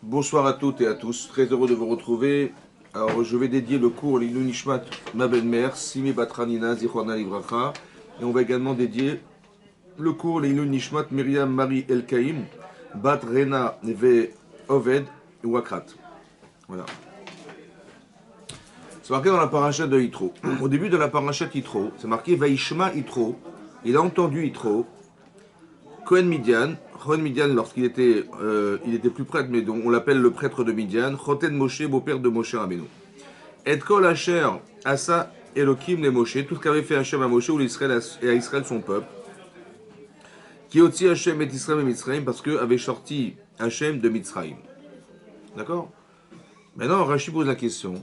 Bonsoir à toutes et à tous, très heureux de vous retrouver. Alors je vais dédier le cours Lilou Nishmat, ma belle-mère, Simi Batranina, Zichwana Livracha. Et on va également dédier le cours Lilou Nishmat, Myriam Marie Elkaïm, Bat Rena Ve Oved Wakrat. Voilà. C'est marqué dans la paracha de Yitro. Au début de la paracha de Yitro, c'est marqué Vaishma Yitro. Il a entendu Yitro. Cohen Midian, lorsqu'il était, il était plus prêtre, mais on l'appelle le prêtre de Midian, Choten Moshe, beau-père de Moshe Rabbeinu. Et Kol Asher, Asa Elohim les Moshe, tout ce qu'avait fait Hachem à Moshe ou l'Israël et à Israël son peuple, qui aussi Hachem et Israël et Mitzrayim, parce qu'avait sorti Hachem de Mitzrayim. D'accord. Maintenant, Rashi pose la question,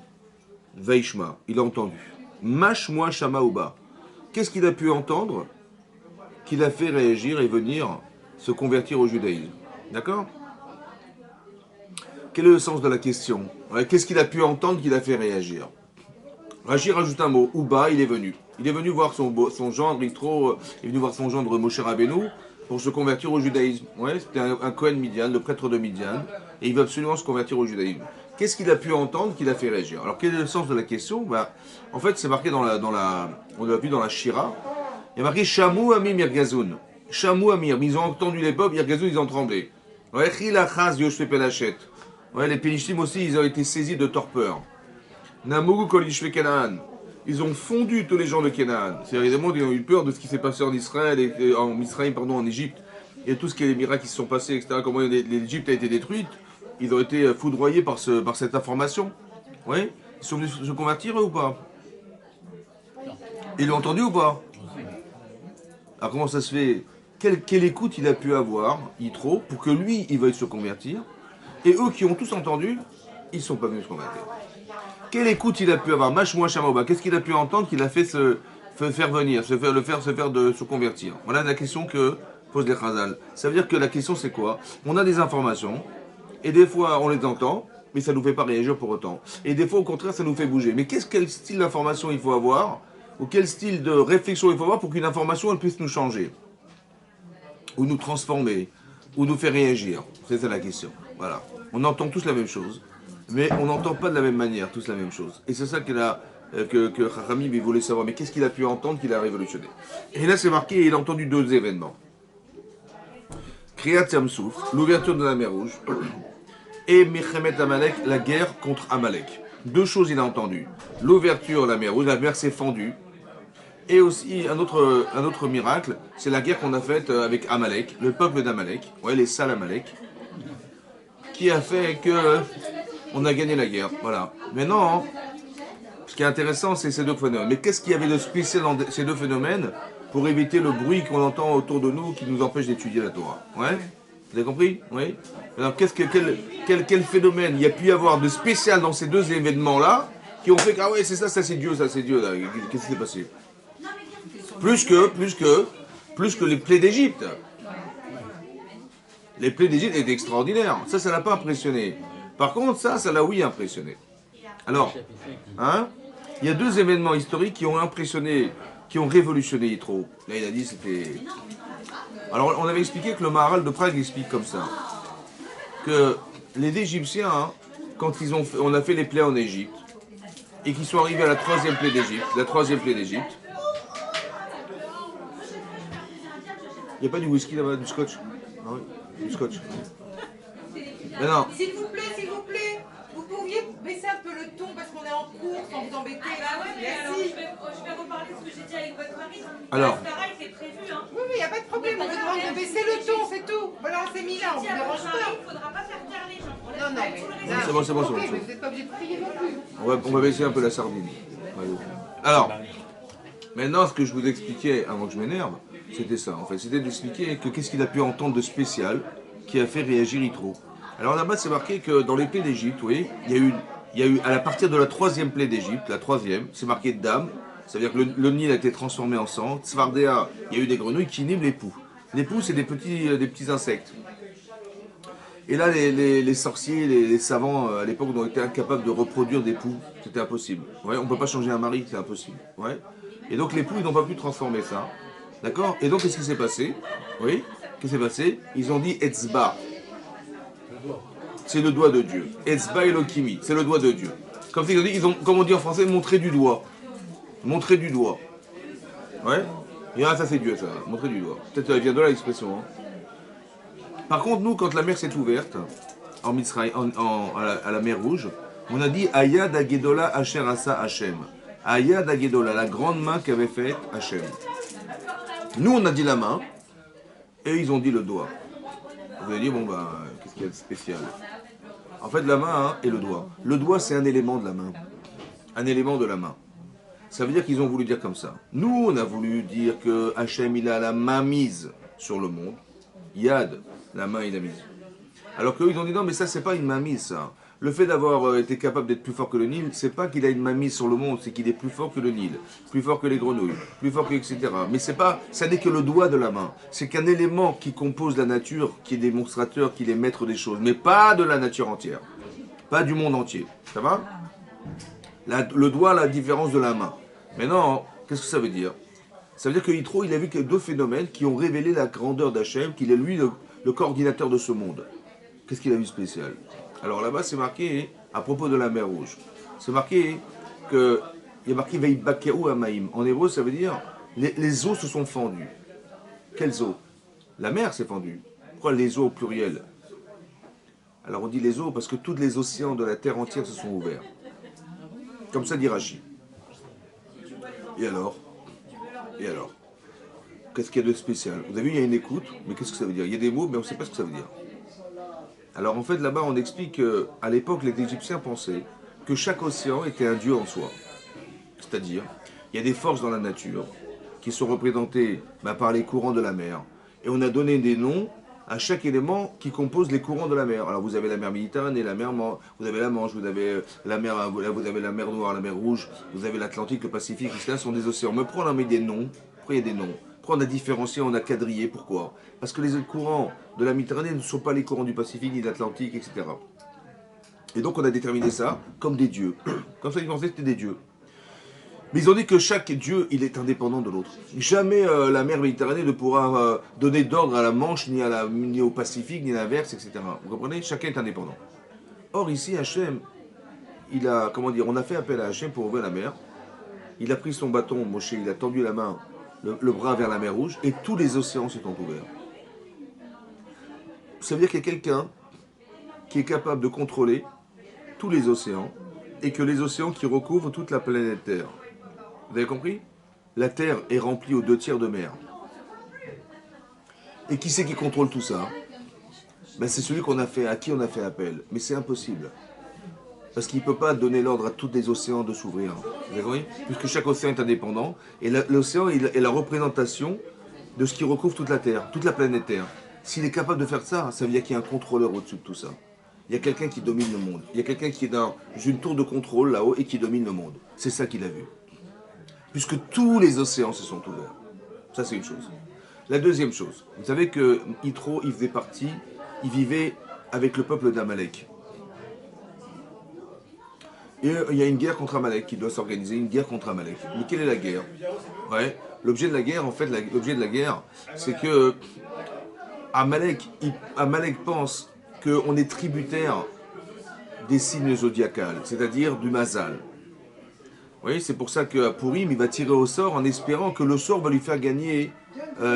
Vaishma, il a entendu. Mashmoa Shama Uba. Qu'est-ce qu'il a pu entendre qui l'a fait réagir et venir se convertir au judaïsme. D'accord? Quel est le sens de la question? Qu'est-ce qu'il a pu entendre qui l'a fait réagir? Rashi rajoute un mot. Uba, il est venu. Il est venu voir son gendre, il est venu voir son gendre Moshe Rabbeinu pour se convertir au judaïsme. Ouais, c'était un Cohen Midian, le prêtre de Midian, et il veut absolument se convertir au judaïsme. Qu'est-ce qu'il a pu entendre qui l'a fait réagir? Alors quel est le sens de la question? En fait, c'est marqué on l'a vu dans la Shira. Il y a marqué Shamu Amim Yergazoun. Shamu Amir. Ils ont entendu les peuples, Yergazoun, ils ont tremblé. Ouais, les Pénishtim aussi, ils ont été saisis de torpeur. Namugu Kolishve Kenaan. Ils ont fondu tous les gens de Kenaan. C'est-à-dire, évidemment, ils ont eu peur de ce qui s'est passé en Israël, en Égypte, et tout ce qui est les miracles qui se sont passés, etc. Comment l'Égypte a été détruite. Ils ont été foudroyés par cette information. Ouais. Ils sont venus se convertir, eux, ou pas? Ils l'ont entendu ou pas? Alors comment ça se fait? Quelle écoute il a pu avoir, Yitro, pour que lui, il veuille se convertir, et eux qui ont tous entendu, ils ne sont pas venus se convertir. Quelle écoute il a pu avoir? Mashmoa Shamaoba, qu'est-ce qu'il a pu entendre qu'il a fait se convertir? Voilà la question que pose les Chazal. Ça veut dire que la question c'est quoi? On a des informations, et des fois on les entend, mais ça ne nous fait pas réagir pour autant. Et des fois au contraire ça nous fait bouger. Mais quel style d'information il faut avoir? Ou quel style de réflexion il faut avoir pour qu'une information elle puisse nous changer, ou nous transformer, ou nous faire réagir? C'est ça la question. Voilà. On entend tous la même chose, mais on n'entend pas de la même manière tous la même chose. Et c'est ça que Chachamim voulait savoir. Mais qu'est-ce qu'il a pu entendre qu'il a révolutionné? Et là c'est marqué, il a entendu deux événements. Kriyat Yamsouf, l'ouverture de la mer Rouge, et Milchemet Amalek, la guerre contre Amalek. Deux choses il a entendu. L'ouverture de la mer Rouge, la mer s'est fendue. Et aussi un autre miracle, c'est la guerre qu'on a faite avec Amalek, le peuple d'Amalek, ouais, les sales Amalek, qui a fait que on a gagné la guerre. Voilà. Maintenant, ce qui est intéressant, c'est ces deux phénomènes. Mais qu'est-ce qu'il y avait de spécial dans ces deux phénomènes pour éviter le bruit qu'on entend autour de nous qui nous empêche d'étudier la Torah? Ouais. Vous avez compris? Oui. Alors, quel phénomène il y a pu y avoir de spécial dans ces deux événements-là qui ont fait que, ah ouais, c'est ça c'est Dieu, ça c'est Dieu, là. Qu'est-ce qui s'est passé? Plus que les plaies d'Égypte. Les plaies d'Égypte étaient extraordinaires. Ça l'a pas impressionné. Par contre, ça l'a oui impressionné. Alors, il y a deux événements historiques qui ont impressionné, qui ont révolutionné Yitro. Là, il a dit c'était... Alors, on avait expliqué que le Maharal de Prague explique comme ça, que les Égyptiens, quand on a fait les plaies en Égypte, et qu'ils sont arrivés à la troisième plaie d'Égypte, il n'y a pas du whisky là-bas, du scotch? Ah oui, du scotch. Mais non. S'il vous plaît, vous pourriez baisser un peu le ton parce qu'on est en cours sans vous embêter. Ah ouais, mais alors, je vais reparler de ce que j'ai dit avec votre mari. Alors. C'est prévu, hein. Oui, il n'y a pas de problème, on vous demande de baisser le ton, c'est tout. Voilà, on s'est mis là, on vous dérange pas. Il ne faudra pas faire taire les gens. Non, c'est bon. Ok, mais vous n'êtes pas obligé de prier non plus. On va baisser un peu la sardine. Alors, maintenant, ce que je vous expliquais avant que je m'énerve, c'était ça, en fait. C'était d'expliquer que qu'est-ce qu'il a pu entendre de spécial qui a fait réagir Yitro. Alors là-bas, c'est marqué que dans les plaies d'Égypte, oui, il y a eu à partir de la troisième plaie d'Égypte, la troisième, c'est marqué Dam, ça veut dire que le Nil a été transformé en sang. Tzvardéa, il y a eu des grenouilles qui niment les poux. Les poux, c'est des petits insectes. Et là, les sorciers, les savants, à l'époque, ont été incapables de reproduire des poux. C'était impossible. Ouais, on ne peut pas changer un mari, c'est impossible. Ouais. Et donc, les poux, ils n'ont pas pu transformer ça. D'accord? Et donc, qu'est-ce qui s'est passé? Oui? Qu'est-ce qui s'est passé? Ils ont dit Etzba. c'est le doigt de Dieu. Etzba Elokimi, c'est le doigt de Dieu. Comme ils ont, comme on dit en français, montrer du doigt. Montrer du doigt. Ouais. Et ça c'est Dieu, ça. Montrer du doigt. Peut-être ça vient de là l'expression. Hein. Par contre, nous, quand la mer s'est ouverte, en Mitzrayim, à la mer Rouge, on a dit Ayad Agedola Asher Asa Hashem. Ayad Agedola, la grande main qu'avait faite Hashem. Nous, on a dit la main, et ils ont dit le doigt. Vous allez dire, bon, ben, qu'est-ce qu'il y a de spécial? En fait, la main hein, et le doigt. Le doigt, c'est un élément de la main. Un élément de la main. Ça veut dire qu'ils ont voulu dire comme ça. Nous, on a voulu dire que Hachem, il a la main mise sur le monde. Yad, la main, il a mise. Alors qu'eux, ils ont dit, non, mais ça, c'est pas une main mise, ça. Le fait d'avoir été capable d'être plus fort que le Nil, c'est pas qu'il a une main mise sur le monde, c'est qu'il est plus fort que le Nil, plus fort que les grenouilles, plus fort que etc. Mais c'est pas, ça n'est que le doigt de la main. C'est qu'un élément qui compose la nature, qui est démonstrateur, qui est maître des choses, mais pas de la nature entière, pas du monde entier. Ça va? Le doigt, la différence de la main. Maintenant, qu'est-ce que ça veut dire? Ça veut dire que Yitro, il a vu que deux phénomènes qui ont révélé la grandeur d'Hachem, qu'il est lui le coordinateur de ce monde. Qu'est-ce qu'il a vu spécial? Alors là-bas, c'est marqué, à propos de la mer Rouge, c'est marqué que, il y a marqué Veibakeu Amaim. En hébreu, ça veut dire, les eaux se sont fendues. Quelles eaux? La mer s'est fendue. Pourquoi les eaux au pluriel? Alors on dit les eaux parce que tous les océans de la terre entière se sont ouverts. Comme ça dit Rashi. Et alors? Et alors? Qu'est-ce qu'il y a de spécial? Vous avez vu, il y a une écoute, mais qu'est-ce que ça veut dire? Il y a des mots, mais on ne sait pas ce que ça veut dire. Alors en fait, là-bas, on explique qu'à l'époque, les Égyptiens pensaient que chaque océan était un dieu en soi. C'est-à-dire, il y a des forces dans la nature qui sont représentées par les courants de la mer. Et on a donné des noms à chaque élément qui compose les courants de la mer. Alors vous avez la mer Méditerranée, vous avez la Manche, vous avez la mer, vous avez la mer Noire, la mer Rouge, vous avez l'Atlantique, le Pacifique, etc. Ce sont des océans. Mais pourquoi on a mis des noms? Pourquoi il y a des noms? Pourquoi on a différencié, on a quadrillé? Pourquoi? Parce que les courants de la Méditerranée ne sont pas les courants du Pacifique ni de l'Atlantique, etc. Et donc on a déterminé ça comme des dieux. Comme ça ils pensaient que c'était des dieux. Mais ils ont dit que chaque dieu, il est indépendant de l'autre. Jamais la mer Méditerranée ne pourra donner d'ordre à la Manche, ni au Pacifique, ni à l'inverse, etc. Vous comprenez? Chacun est indépendant. Or ici, Hachem, on a fait appel à Hachem pour ouvrir la mer. Il a pris son bâton, Moshe, il a tendu la main, le bras vers la mer Rouge, et tous les océans se sont ouverts. Ça veut dire qu'il y a quelqu'un qui est capable de contrôler tous les océans, et que les océans qui recouvrent toute la planète Terre. Vous avez compris? La Terre est remplie aux 2/3 de mer. Et qui c'est qui contrôle tout ça? C'est celui à qui on a fait appel. Mais c'est impossible. Parce qu'il ne peut pas donner l'ordre à tous les océans de s'ouvrir. Vous avez compris? Puisque chaque océan est indépendant. Et l'océan est la représentation de ce qui recouvre toute la Terre, toute la planète Terre. S'il est capable de faire ça, ça veut dire qu'il y a un contrôleur au-dessus de tout ça. Il y a quelqu'un qui domine le monde. Il y a quelqu'un qui est dans une tour de contrôle là-haut et qui domine le monde. C'est ça qu'il a vu. Puisque tous les océans se sont ouverts. Ça, c'est une chose. La deuxième chose, vous savez que Yitro, il vivait avec le peuple d'Amalek. Et il y a une guerre contre Amalek qui doit s'organiser, une guerre contre Amalek. Mais quelle est la guerre? Ouais, l'objet de la guerre, en fait, l'objet de la guerre, c'est que Amalek pense qu'on est tributaire des signes zodiacales, c'est-à-dire du Mazal. Oui, c'est pour ça qu'à Purim, il va tirer au sort en espérant que le sort va lui faire gagner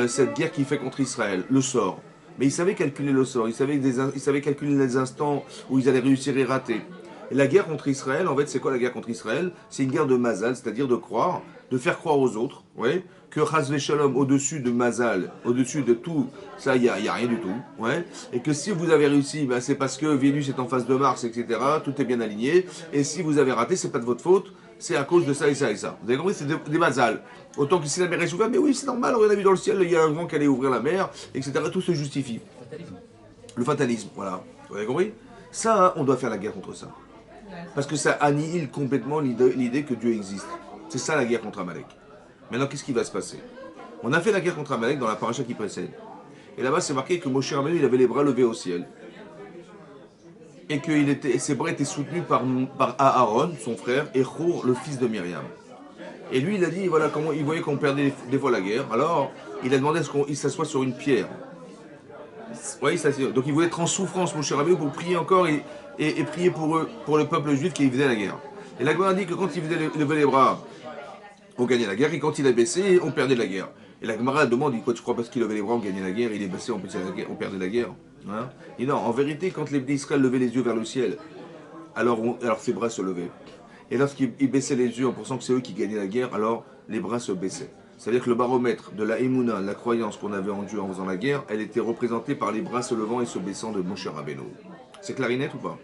cette guerre qu'il fait contre Israël, le sort. Mais il savait calculer le sort, il savait calculer les instants où ils allaient réussir et rater. Et la guerre contre Israël, en fait, c'est quoi la guerre contre Israël? C'est une guerre de Mazal, c'est-à-dire de faire croire aux autres, ouais, que Chas Shalom, au-dessus de Mazal, au-dessus de tout, ça, il n'y a rien du tout, ouais, et que si vous avez réussi, c'est parce que Vénus est en face de Mars, etc., tout est bien aligné, et si vous avez raté, c'est pas de votre faute, c'est à cause de ça et ça et ça. Vous avez compris? C'est des Mazal. Autant que si la mer est ouverte, mais oui, c'est normal, on a vu dans le ciel, il y a un vent qui allait ouvrir la mer, etc., tout se justifie. Le fatalisme, voilà. Vous avez compris? Ça, on doit faire la guerre contre ça. Parce que ça annihile complètement l'idée que Dieu existe. C'est ça la guerre contre Amalek. Maintenant, qu'est-ce qui va se passer? On a fait la guerre contre Amalek dans la paracha qui précède. Et là-bas, c'est marqué que Moshe Rabbeinu, il avait les bras levés au ciel. Et que ses bras étaient soutenus par Aaron, son frère, et Hur, le fils de Myriam. Et lui, il a dit, voilà comment il voyait qu'on perdait des fois la guerre. Alors, il a demandé à ce qu'il s'assoie sur une pierre. Oui, ça c'est. Donc il voulait être en souffrance, mon cher ami, pour prier encore et prier pour eux, pour le peuple juif qui faisait la guerre. Et la Gemara dit que quand il faisait lever les bras, on gagnait la guerre, et quand il a baissé, on perdait la guerre. Et la Gemara demande, il dit, quoi, tu crois parce qu'il levait les bras, on gagnait la guerre, il est baissé, on perdait la guerre. Hein? Et non, en vérité, quand les d'Israël levaient les yeux vers le ciel, alors ses bras se levaient. Et lorsqu'ils baissaient les yeux en pensant que c'est eux qui gagnaient la guerre, alors les bras se baissaient. C'est-à-dire que le baromètre de la Emouna, la croyance qu'on avait en Dieu en faisant la guerre, elle était représentée par les bras se levant et se baissant de Moshe Rabbeinu. C'est clarinette ou pas?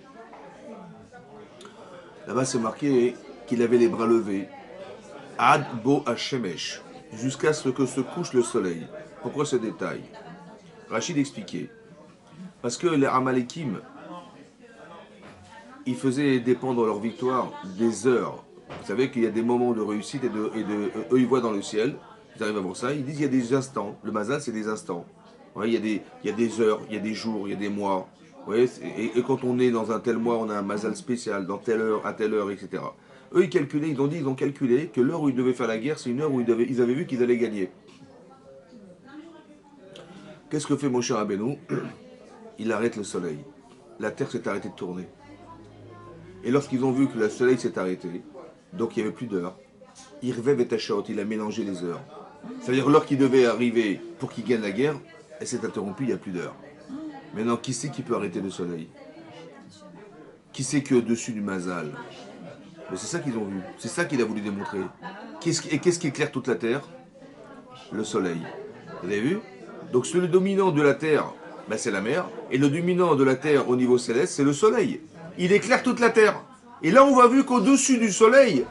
Là-bas, c'est marqué qu'il avait les bras levés. Ad bo Hashemesh, jusqu'à ce que se couche le soleil. Pourquoi ce détail? Rachid expliquait. Parce que les Amalekim, ils faisaient dépendre leur victoire des heures. Vous savez qu'il y a des moments de réussite eux ils voient dans le ciel, ils arrivent à voir ça, ils disent qu'il y a des instants. Le mazal c'est des instants. Ouais, il y a des heures, il y a des jours, il y a des mois. Ouais, et quand on est dans un tel mois, on a un mazal spécial, dans telle heure, à telle heure, etc. Eux ils calculaient, ils ont calculé que l'heure où ils devaient faire la guerre, c'est une heure où ils avaient vu qu'ils allaient gagner. Qu'est-ce que fait Moshe Rabbeinu? Il arrête le soleil. La terre s'est arrêtée de tourner. Et lorsqu'ils ont vu que le soleil s'est arrêté, donc il n'y avait plus d'heure, Irvev et Tachot, il a mélangé les heures. C'est-à-dire l'heure qui devait arriver pour qu'il gagne la guerre, elle s'est interrompue, il n'y a plus d'heure. Maintenant, qui c'est qui peut arrêter le soleil? Qui c'est qui est au-dessus du Mazal? Mais c'est ça qu'ils ont vu, c'est ça qu'il a voulu démontrer. Et qu'est-ce qui éclaire toute la terre? Le soleil. Vous avez vu? Donc le dominant de la terre, ben, c'est la mer, et le dominant de la terre au niveau céleste, c'est le soleil. Il éclaire toute la terre. Et là, on voit vu qu'au-dessus du soleil,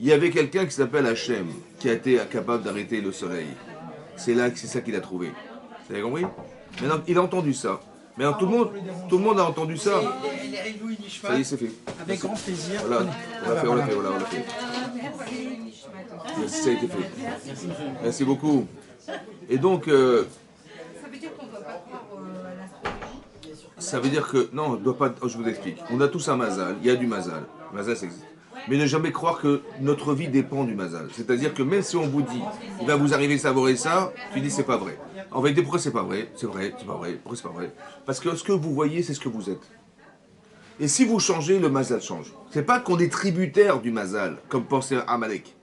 il y avait quelqu'un qui s'appelle Hachem, qui a été capable d'arrêter le soleil. C'est ça qu'il a trouvé. Vous avez compris? Maintenant, il a entendu ça. Maintenant, tout le monde a entendu ça. Ça y est, c'est fait. Avec grand plaisir. Voilà, on l'a fait. Merci, ça a été fait. Merci beaucoup. Et donc, Ça veut dire qu'on ne doit pas croire à l'astrologie? ça veut dire que, non, on doit pas, je vous explique. On a tous un mazal, il y a du mazal. Mazal, ça existe. Mais ne jamais croire que notre vie dépend du mazal. C'est-à-dire que même si on vous dit, il va vous arriver ça, tu dis c'est pas vrai. En vérité, pourquoi c'est pas vrai? C'est vrai, c'est pas vrai. Pourquoi c'est pas vrai? Parce que ce que vous voyez, c'est ce que vous êtes. Et si vous changez, le mazal change. C'est pas qu'on est tributaire du mazal, comme pensait Amalek.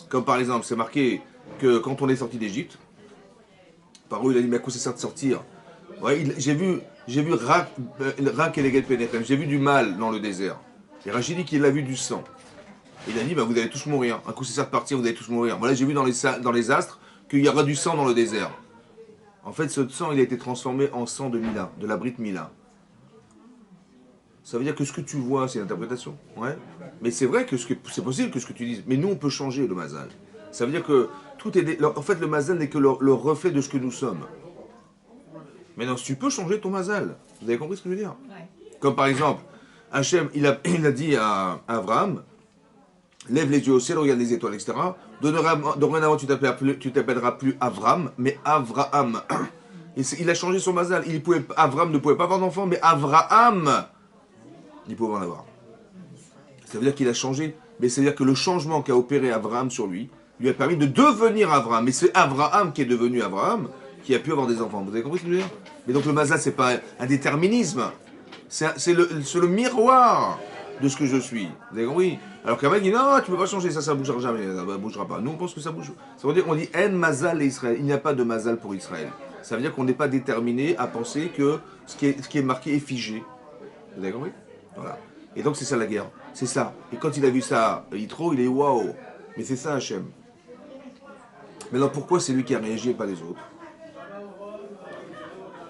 Comme par exemple, c'est marqué que quand on est sorti d'Égypte, par où il a dit, mais à quoi ça sert de sortir? Ouais, j'ai vu Rak et les Pénétrem, j'ai vu du mal dans le désert. Et Rachid dit qu'il a vu du sang. Il a dit, bah, vous allez tous mourir. Un coup c'est ça de partir, vous allez tous mourir. Voilà, j'ai vu dans les astres qu'il y aura du sang dans le désert. En fait, ce sang, il a été transformé en sang de Mila, de la Brit Mila. Ça veut dire que ce que tu vois, c'est l'interprétation. Ouais. Mais c'est vrai que c'est possible que ce que tu dises. Mais nous, on peut changer le mazal. Ça veut dire que tout est. En fait, le mazal n'est que le reflet de ce que nous sommes. Maintenant, si tu peux changer ton mazal, vous avez compris ce que je veux dire? Comme par exemple, Hachem, il a dit à Abraham, lève les yeux au ciel, regarde les étoiles, etc. Dorénavant, tu t'appelleras plus Avram, mais Avraham. Il a changé son mazal. Avram ne pouvait pas avoir d'enfant, mais Avraham, il pouvait en avoir. Ça veut dire qu'il a changé, mais c'est-à-dire que le changement qu'a opéré Avraham sur lui a permis de devenir Avraham. Mais c'est Avraham qui est devenu Avraham qui a pu avoir des enfants. Vous avez compris ce que je veux dire? Mais donc le mazal, c'est pas un déterminisme. C'est le miroir de ce que je suis. Vous avez compris? Alors qu'un mec dit non, tu peux pas changer, ça bougera jamais, ça ne bougera pas. Nous, on pense que ça bouge. Ça veut dire qu'on dit en mazal et Israël. Il n'y a pas de mazal pour Israël. Ça veut dire qu'on n'est pas déterminé à penser que ce qui est marqué est figé. Vous avez compris? Voilà. Et donc c'est ça la guerre. C'est ça. Et quand il a vu ça, Yitro, il est waouh. Mais c'est ça Hachem. Maintenant, pourquoi c'est lui qui a réagi et pas les autres?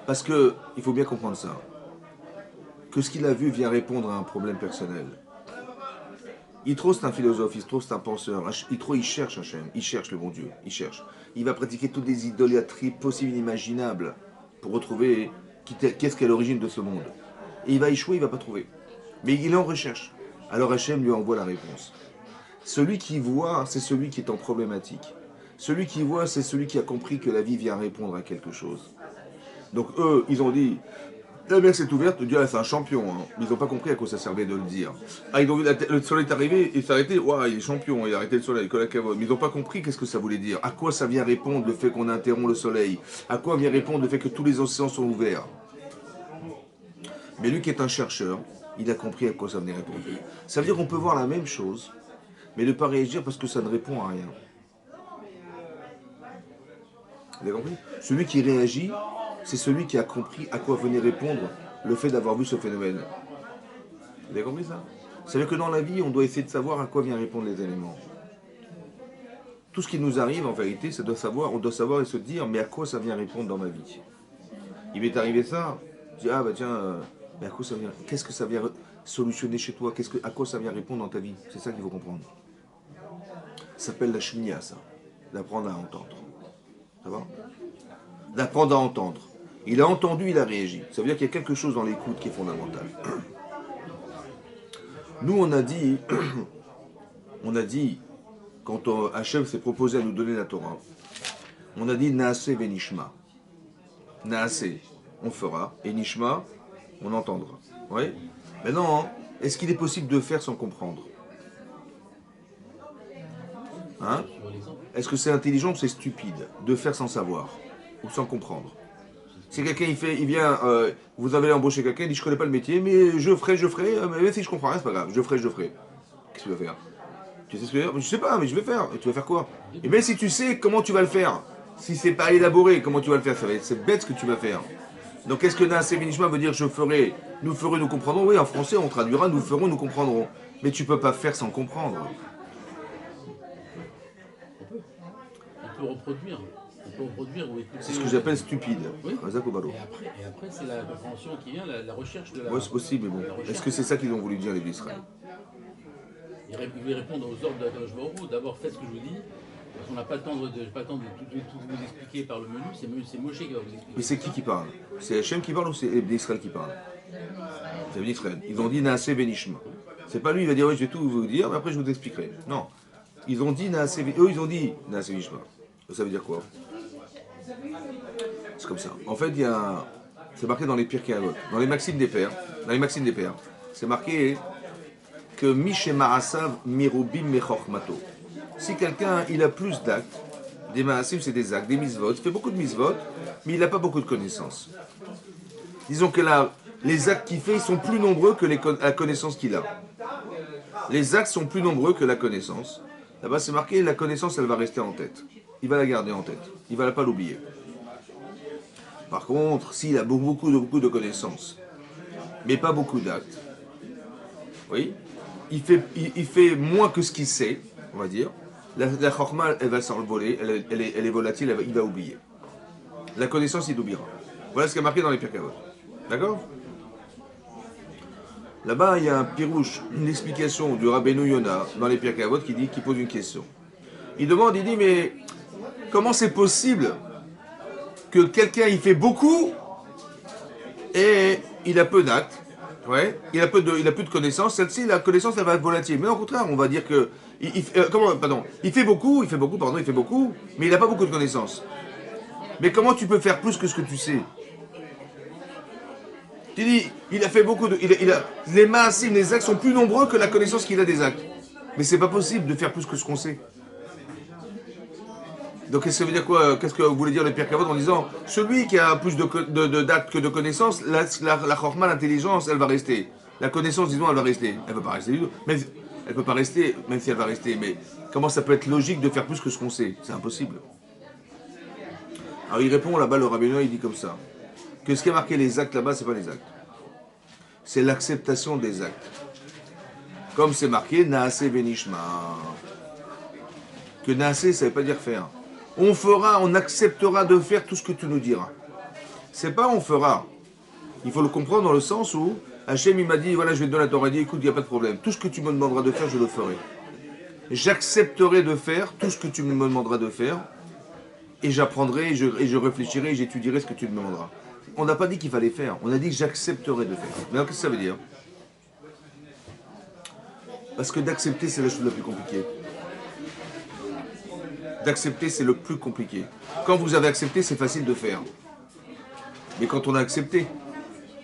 Parce que il faut bien comprendre ça. Que ce qu'il a vu vient répondre à un problème personnel. Yitro, c'est un philosophe, Yitro, c'est un penseur. Yitro, il cherche Hachem, il cherche le bon Dieu, il cherche. Il va pratiquer toutes les idolâtries possibles et inimaginables pour retrouver qu'est-ce qui est l'origine de ce monde. Et il va échouer, il ne va pas trouver. Mais il est en recherche. Alors Hachem lui envoie la réponse. Celui qui voit, c'est celui qui est en problématique. Celui qui voit, c'est celui qui a compris que la vie vient répondre à quelque chose. Donc eux, ils ont dit, La mer s'est ouverte, tu dis, ah, c'est un champion. Hein. Ils n'ont pas compris à quoi ça servait de le dire. Ah, ils ont vu le soleil est arrivé, il s'est arrêté, waouh, il est champion, il a arrêté le soleil, mais ils n'ont pas compris qu'est-ce que ça voulait dire. À quoi ça vient répondre le fait qu'on interrompt le soleil. À quoi vient répondre le fait que tous les océans sont ouverts. Mais lui qui est un chercheur, il a compris à quoi ça venait répondre. Ça veut dire qu'on peut voir la même chose, mais ne pas réagir parce que ça ne répond à rien. Vous avez compris? Celui qui réagit, c'est celui qui a compris à quoi venait répondre le fait d'avoir vu ce phénomène. Vous avez compris ça? Ça veut dire que dans la vie, on doit essayer de savoir à quoi vient répondre les éléments. Tout ce qui nous arrive, en vérité, on doit savoir et se dire, mais à quoi ça vient répondre dans ma vie? Il m'est arrivé ça, je dis, ah bah tiens, mais à quoi ça vient? Qu'est-ce que ça vient solutionner chez toi? À quoi ça vient répondre dans ta vie? C'est ça qu'il faut comprendre. Ça s'appelle la shmiya, ça. D'apprendre à entendre. Ça va? D'apprendre à entendre. Il a entendu, il a réagi. Ça veut dire qu'il y a quelque chose dans l'écoute qui est fondamental. Nous, on a dit, quand Hachem s'est proposé à nous donner la Torah, on a dit Naase venishma. Naase, on fera, et Nishma, on entendra. Oui? Maintenant, est-ce qu'il est possible de faire sans comprendre? Hein? Est-ce que c'est intelligent ou c'est stupide de faire sans savoir ou sans comprendre? Si quelqu'un il vient, vous avez embauché quelqu'un, il dit je connais pas le métier, mais je ferai, mais si je comprends rien, c'est pas grave, je ferai. Qu'est-ce que tu vas faire? Tu sais ce que je veux dire? Je sais pas, mais je vais faire. Et tu vas faire quoi? Et même si tu sais comment tu vas le faire, si c'est pas élaboré, comment tu vas le faire, c'est bête ce que tu vas faire. Donc est-ce que Naase Venishma veut dire je ferai, nous ferons, nous comprendrons? Oui, en français on traduira nous ferons, nous comprendrons. Mais tu peux pas faire sans comprendre. On peut reproduire. Ou écouter. C'est ce que j'appelle stupide. Oui. Et après c'est la compréhension qui vient, la recherche de la. Oui, c'est possible, mais bon. Est-ce que c'est ça qu'ils ont voulu dire les Israël? Il lui répondre aux ordres de la Kadosh Baruch Hu. D'abord faites ce que je vous dis. Parce qu'on n'a pas le temps de tout vous expliquer par le menu. C'est Moshe qui va vous expliquer. Mais c'est qui parle? C'est Hachem qui parle ou c'est Israël qui parle? C'est Israël. Ils ont dit Naase Benishma. C'est pas lui, il va dire oui, je vais tout vous dire, mais après je vous expliquerai. Non. Ils ont dit Naase Benishma. Eux, ils ont dit Naase Benishma. Ça veut dire quoi? C'est comme ça. En fait, c'est marqué dans les Pirkei Avot, dans les Maximes des Pères. C'est marqué que Miche Marasav Mirubim Mechormato. Si quelqu'un il a plus d'actes, des Maasim c'est des actes, des misvot, il fait beaucoup de misvot, mais il n'a pas beaucoup de connaissances. Disons que là, les actes qu'il fait ils sont plus nombreux que la connaissance qu'il a. Les actes sont plus nombreux que la connaissance. Là-bas c'est marqué la connaissance elle va rester en tête. Il va la garder en tête. Il ne va pas l'oublier. Par contre, s'il a beaucoup de connaissances, mais pas beaucoup d'actes, oui, il fait moins que ce qu'il sait, on va dire. La chorma, elle va s'envoler, elle est volatile, il va oublier. La connaissance, il oubliera. Voilà ce qui est marqué dans les Pirkei Avot. D'accord? Là-bas, il y a un pirouche, une explication du Rabbeinu Yonah dans les Pirkei Avot qui pose une question. Il dit, mais comment c'est possible que quelqu'un il fait beaucoup et il a peu d'actes, ouais, il a peu de connaissances. Celle-ci, la connaissance, elle va être volatile. Mais au contraire, on va dire que il fait beaucoup, mais il n'a pas beaucoup de connaissances. Mais comment tu peux faire plus que ce que tu sais? Tu dis, il a fait beaucoup de, les maasim, les actes sont plus nombreux que la connaissance qu'il a des actes. Mais c'est pas possible de faire plus que ce qu'on sait. Donc qu'est-ce que ça veut dire quoi? Qu'est-ce que vous voulez dire le Pirkei Avot en disant celui qui a plus d'actes que de connaissances, la chorma, l'intelligence, elle va rester. La connaissance, disons, elle va rester. Elle ne va pas rester du tout. Mais elle peut pas rester, même si elle va rester. Mais comment ça peut être logique de faire plus que ce qu'on sait? C'est impossible. Alors il répond là-bas, le rabbin, il dit comme ça que ce qui a marqué les actes là-bas, c'est pas les actes. C'est l'acceptation des actes. Comme c'est marqué Naase Benishma. Que Naase, ça ne veut pas dire faire. On acceptera de faire tout ce que tu nous diras. C'est pas on fera. Il faut le comprendre dans le sens où Hachem il m'a dit, voilà, je vais te donner la Torah, il dit, écoute, il n'y a pas de problème. Tout ce que tu me demanderas de faire, je le ferai. J'accepterai de faire tout ce que tu me demanderas de faire, et j'apprendrai, et je réfléchirai, et j'étudierai ce que tu me demanderas. On n'a pas dit qu'il fallait faire, on a dit que j'accepterai de faire. Mais alors, qu'est-ce que ça veut dire? Parce que d'accepter, c'est la chose la plus compliquée. D'accepter, c'est le plus compliqué. Quand vous avez accepté, c'est facile de faire. Mais quand on a accepté,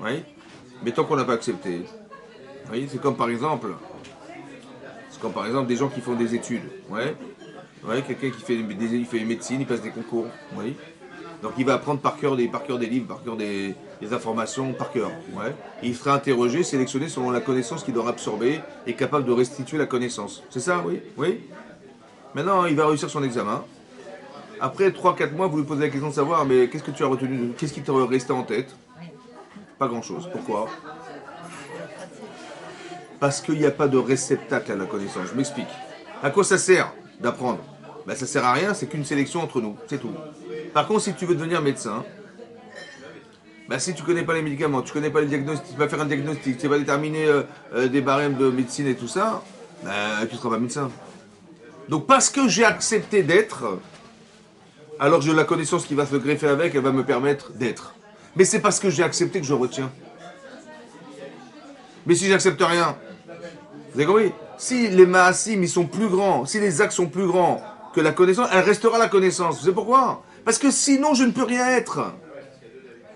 Oui. Mais tant qu'on n'a pas accepté. Oui, c'est comme par exemple des gens qui font des études. Ouais. Ouais, quelqu'un qui fait il fait médecine, il passe des concours. Oui. Donc il va apprendre par cœur des livres, par cœur des informations, par cœur. Ouais. Et il sera interrogé, sélectionné selon la connaissance qu'il aura absorbée et capable de restituer la connaissance. C'est ça, oui? Oui. Maintenant, il va réussir son examen. Après 3 4 mois, vous lui posez la question de savoir, mais qu'est-ce que tu as retenu? Qu'est-ce qui t'est resté en tête? Pas grand-chose. Pourquoi? Parce qu'il n'y a pas de réceptacle à la connaissance. Je m'explique. À quoi ça sert d'apprendre? Ben, ça sert à rien, c'est qu'une sélection entre nous, c'est tout. Par contre, si tu veux devenir médecin, ben, si tu connais pas les médicaments, tu connais pas les diagnostics, tu vas faire un diagnostic, tu vas déterminer des barèmes de médecine et tout ça, ben, tu ne seras pas médecin. Donc parce que j'ai accepté d'être, alors j'ai la connaissance qui va se greffer avec, elle va me permettre d'être. Mais c'est parce que j'ai accepté que je retiens. Mais si j'accepte rien, vous avez compris? Si les maasim ils sont plus grands, si les actes sont plus grands que la connaissance, elle restera la connaissance. Vous savez pourquoi? Parce que sinon je ne peux rien être.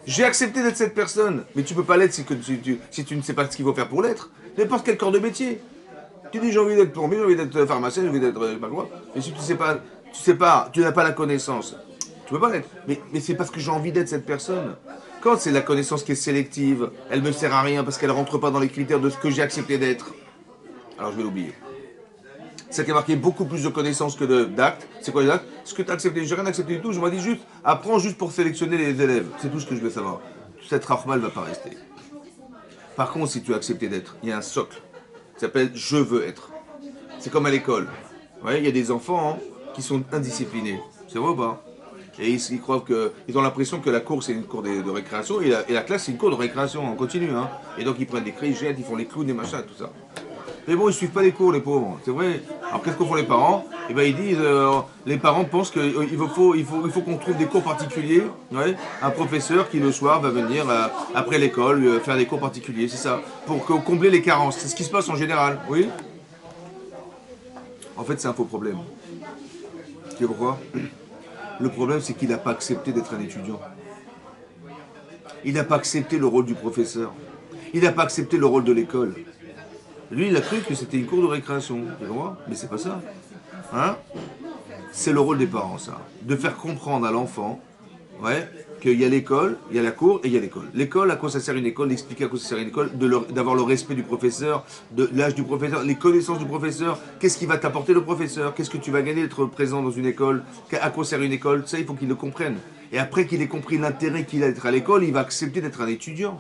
J'ai accepté d'être cette personne, mais tu peux pas l'être si tu ne sais pas ce qu'il faut faire pour l'être. N'importe quel corps de métier. Tu dis j'ai envie d'être plombier, j'ai envie d'être pharmacien, j'ai envie d'être pas quoi. Mais si tu n'as pas la connaissance, tu peux pas l'être. Mais c'est parce que j'ai envie d'être cette personne. Quand c'est la connaissance qui est sélective, elle me sert à rien parce qu'elle rentre pas dans les critères de ce que j'ai accepté d'être. Alors je vais l'oublier. Ça qui a marqué beaucoup plus de connaissances que d'actes. C'est quoi les actes? Ce que tu as accepté, j'ai rien accepté du tout. Je m'en dis juste, apprends juste pour sélectionner les élèves. C'est tout ce que je veux savoir. Cette rahma, elle va pas rester. Par contre, si tu as accepté d'être, il y a un socle. Ça s'appelle je veux être. C'est comme à l'école. Ouais, il y a des enfants qui sont indisciplinés. C'est vrai ou pas? Et ils croient ils ont l'impression que la cour c'est une cour de récréation et la classe c'est une cour de récréation en continu. Hein. Et donc ils prennent des crayons, ils jettent, ils font les clowns, des machins, tout ça. Mais bon, ils suivent pas les cours, les pauvres. C'est vrai. Alors qu'est-ce que font les parents? Eh ben ils disent, les parents pensent qu'il faut qu'on trouve des cours particuliers. Ouais, un professeur qui le soir va venir après l'école faire des cours particuliers, c'est ça, pour combler les carences. C'est ce qui se passe en général. Oui. En fait, c'est un faux problème. Tu sais pourquoi? Le problème, c'est qu'il n'a pas accepté d'être un étudiant. Il n'a pas accepté le rôle du professeur. Il n'a pas accepté le rôle de l'école. Lui, il a cru que c'était une cour de récréation. Tu vois? Mais c'est pas ça. Hein? C'est le rôle des parents, ça. De faire comprendre à l'enfant, ouais, qu'il y a l'école, il y a la cour et il y a l'école. L'école, à quoi ça sert une école, d'expliquer à quoi ça sert une école, d'avoir le respect du professeur, de l'âge du professeur, les connaissances du professeur, qu'est-ce qui va t'apporter le professeur, qu'est-ce que tu vas gagner d'être présent dans une école, à quoi sert une école, ça, il faut qu'il le comprenne. Et après qu'il ait compris l'intérêt qu'il a d'être à l'école, il va accepter d'être un étudiant.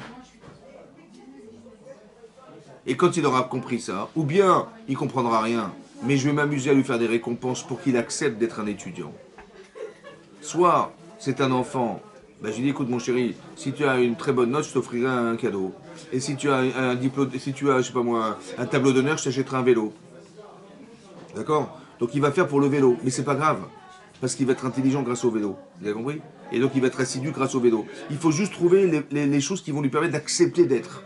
Et quand il aura compris ça, ou bien il comprendra rien, mais je vais m'amuser à lui faire des récompenses pour qu'il accepte d'être un étudiant. Soit c'est un enfant, ben je lui dis écoute mon chéri, si tu as une très bonne note, je t'offrirai un cadeau. Et si tu as un diplôme, si tu as, je sais pas moi, un tableau d'honneur, je t'achèterai un vélo. D'accord? Donc il va faire pour le vélo, mais c'est pas grave. Parce qu'il va être intelligent grâce au vélo. Vous avez compris? Et donc il va être assidu grâce au vélo. Il faut juste trouver les choses qui vont lui permettre d'accepter d'être.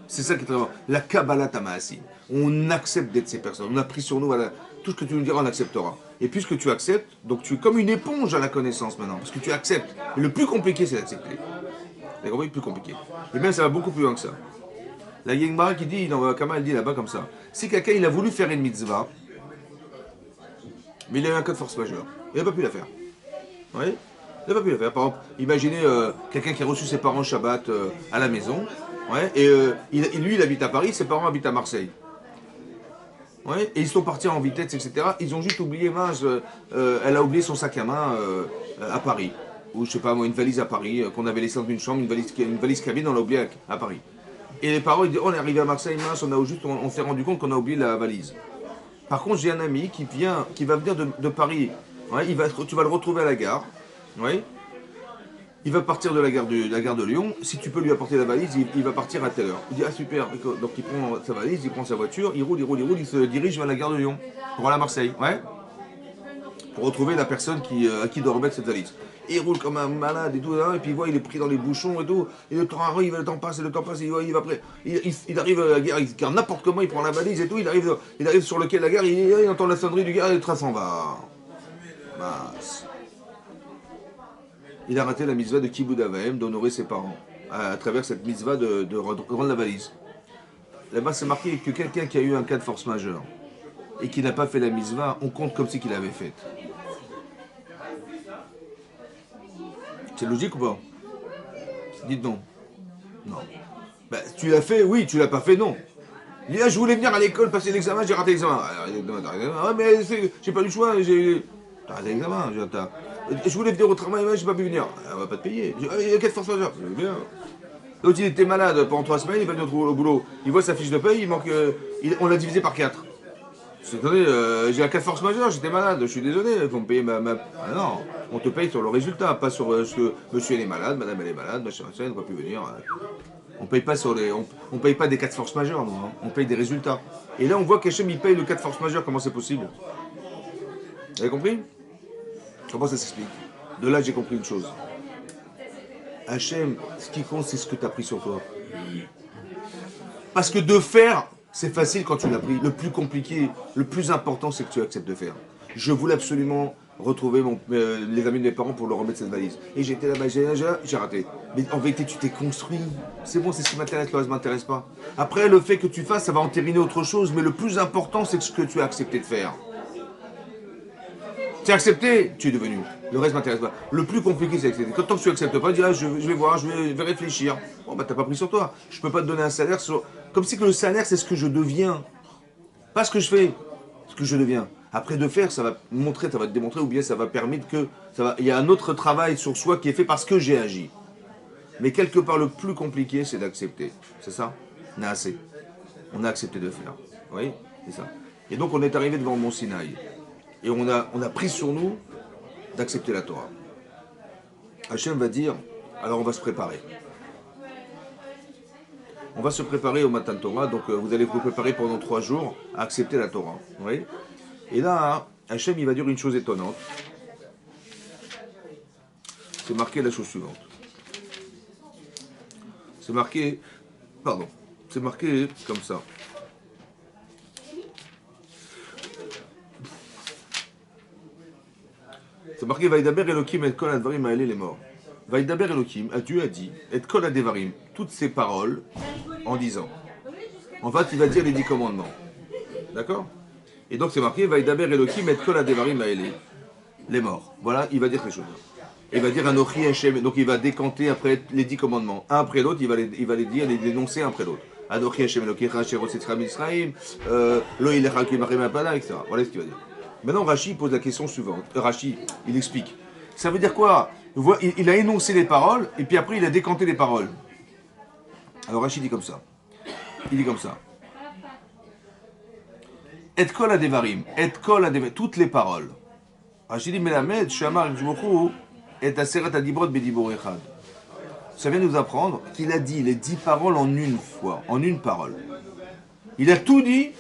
C'est ça qui est très important. La Kabbalah Tamasi. On accepte d'être ces personnes. On a pris sur nous, voilà, tout ce que tu nous diras, on acceptera. Et puisque tu acceptes, donc tu es comme une éponge à la connaissance maintenant. Parce que tu acceptes. Mais le plus compliqué, c'est d'accepter. Vous avez compris? Le plus compliqué. Et bien, ça va beaucoup plus loin que ça. La Yengmara qui dit, dans Kama, elle dit là-bas comme ça. Si quelqu'un, il a voulu faire une mitzvah, mais il a eu un cas de force majeure. Il n'a pas pu la faire. Vous voyez? Il n'a pas pu la faire. Par exemple, imaginez quelqu'un qui a reçu ses parents Shabbat à la maison. Ouais, et lui, il habite à Paris, ses parents habitent à Marseille. Ouais, et ils sont partis en vitesse, etc. Ils ont juste oublié, mince, elle a oublié son sac à main à Paris. Ou je sais pas moi, une valise à Paris, qu'on avait laissée dans une chambre, une valise cabine, on l'a oublié à Paris. Et les parents, ils disent, oh, on est arrivé à Marseille, mince, on s'est rendu compte qu'on a oublié la valise. Par contre, j'ai un ami qui va venir de Paris. Ouais, tu vas le retrouver à la gare. Ouais. Il va partir de la gare de Lyon. Si tu peux lui apporter la valise, il va partir à telle heure. Il dit ah super. Donc il prend sa valise, il prend sa voiture, il roule, il se dirige vers la gare de Lyon pour aller à Marseille. Ouais. Pour retrouver la personne à qui il doit remettre cette valise. Et il roule comme un malade et tout, et puis il voit il est pris dans les bouchons et tout. Et le temps arrive, le temps passe, il va après. Il arrive à la gare, n'importe comment il prend la valise et tout. Il arrive sur le quai de la gare, il entend la sonnerie du gare et le train s'en va. Mince. Il a raté la mitzvah de Kibud Avaim, d'honorer ses parents. à travers cette mitzvah de rendre la valise. Là-bas, c'est marqué que quelqu'un qui a eu un cas de force majeure et qui n'a pas fait la mitzvah, on compte comme si qu'il l'avait faite. C'est logique ou pas? Dites non. Non. Ben, tu l'as fait, oui, tu l'as pas fait, non. Il dit, ah, je voulais venir à l'école passer l'examen, j'ai raté l'examen. Ah, mais j'ai pas eu le choix, t'as raté l'examen. Je voulais venir au travail, mais j'ai pas pu venir. On va pas te payer. Il y a 4 forces majeures. Bien. L'autre, il était malade pendant 3 semaines, il va venir au boulot. Il voit sa fiche de paye, il manque. On l'a divisé par 4. C'est donné, j'ai un cas de force majeure, j'étais malade, je suis désolé, il faut me payer ma. Ah non, on te paye sur le résultat, pas sur ce que monsieur elle est malade, madame elle est malade, machin, elle ne va plus venir. On paye pas sur les. On paye pas des cas de force majeure, nous, hein. On paye des résultats. Et là, on voit qu'Hachem il paye le cas de force majeure, comment c'est possible? Vous avez compris? Comment ça s'explique? De là, j'ai compris une chose. Hachem, ce qui compte, c'est ce que tu as pris sur toi. Parce que de faire, c'est facile quand tu l'as pris. Le plus compliqué, le plus important, c'est que tu acceptes de faire. Je voulais absolument retrouver les amis de mes parents pour leur remettre cette valise. Et j'étais là-bas, j'ai raté. Mais en vérité, tu t'es construit. C'est bon, c'est ce qui m'intéresse, le reste ne m'intéresse pas. Après, le fait que tu fasses, ça va entériner autre chose. Mais le plus important, c'est ce que tu as accepté de faire. Tu as accepté, tu es devenu. Le reste ne m'intéresse pas. Le plus compliqué, c'est accepter. Tant que tu n'acceptes pas, tu dis, ah, je vais voir, je vais réfléchir. Bon, bah, t'as pas pris sur toi. Je peux pas te donner un salaire comme si que le salaire, c'est ce que je deviens. Pas ce que je fais, ce que je deviens. Après de faire, ça va montrer, ça va te démontrer, ou bien ça va permettre que il y a un autre travail sur soi qui est fait parce que j'ai agi. Mais quelque part, le plus compliqué, c'est d'accepter. C'est ça? On a assez. On a accepté de faire. Oui, c'est ça. Et donc, on est arrivé devant Mont Sinaï. Et on a pris sur nous d'accepter la Torah. Hachem va dire, alors on va se préparer. On va se préparer au Matan Torah, donc vous allez vous préparer pendant 3 jours à accepter la Torah. Oui. Et là, Hachem, il va dire une chose étonnante. C'est marqué la chose suivante. C'est marqué comme ça. C'est marqué Vaïdaber Elohim et Kol Advarim Aele les morts. Vaïdaber Elohim, Dieu a dit, et Kol Advarim, toutes ces paroles, en disant. En fait, il va dire les 10 commandements. D'accord? Et donc c'est marqué Vaïdaber Elohim et Kol Advarim Aele les morts. Voilà, il va dire ces choses. Il va dire Anochi Hashem, donc il va décanter après les 10 commandements. Un après l'autre, il va les dire, les dénoncer un après l'autre. Anochi Hashem Elokecha Asher Hotzitcha Mitzrayim, Lo Ilecha Ki Marem Apala, etc. Voilà ce qu'il va dire. Maintenant, Rashi pose la question suivante. Rashi, il explique. Ça veut dire quoi? Il a énoncé les paroles, et puis après, il a décanté les paroles. Alors Rashi dit comme ça. Il dit comme ça. Et kol adevarim, toutes les paroles. Rashi dit, Melamed, Shamar, Jmochou, et Aseret Adibrot Bedibor Echad. Ça vient nous apprendre qu'il a dit les 10 paroles en une fois, en une parole. Il a tout dit.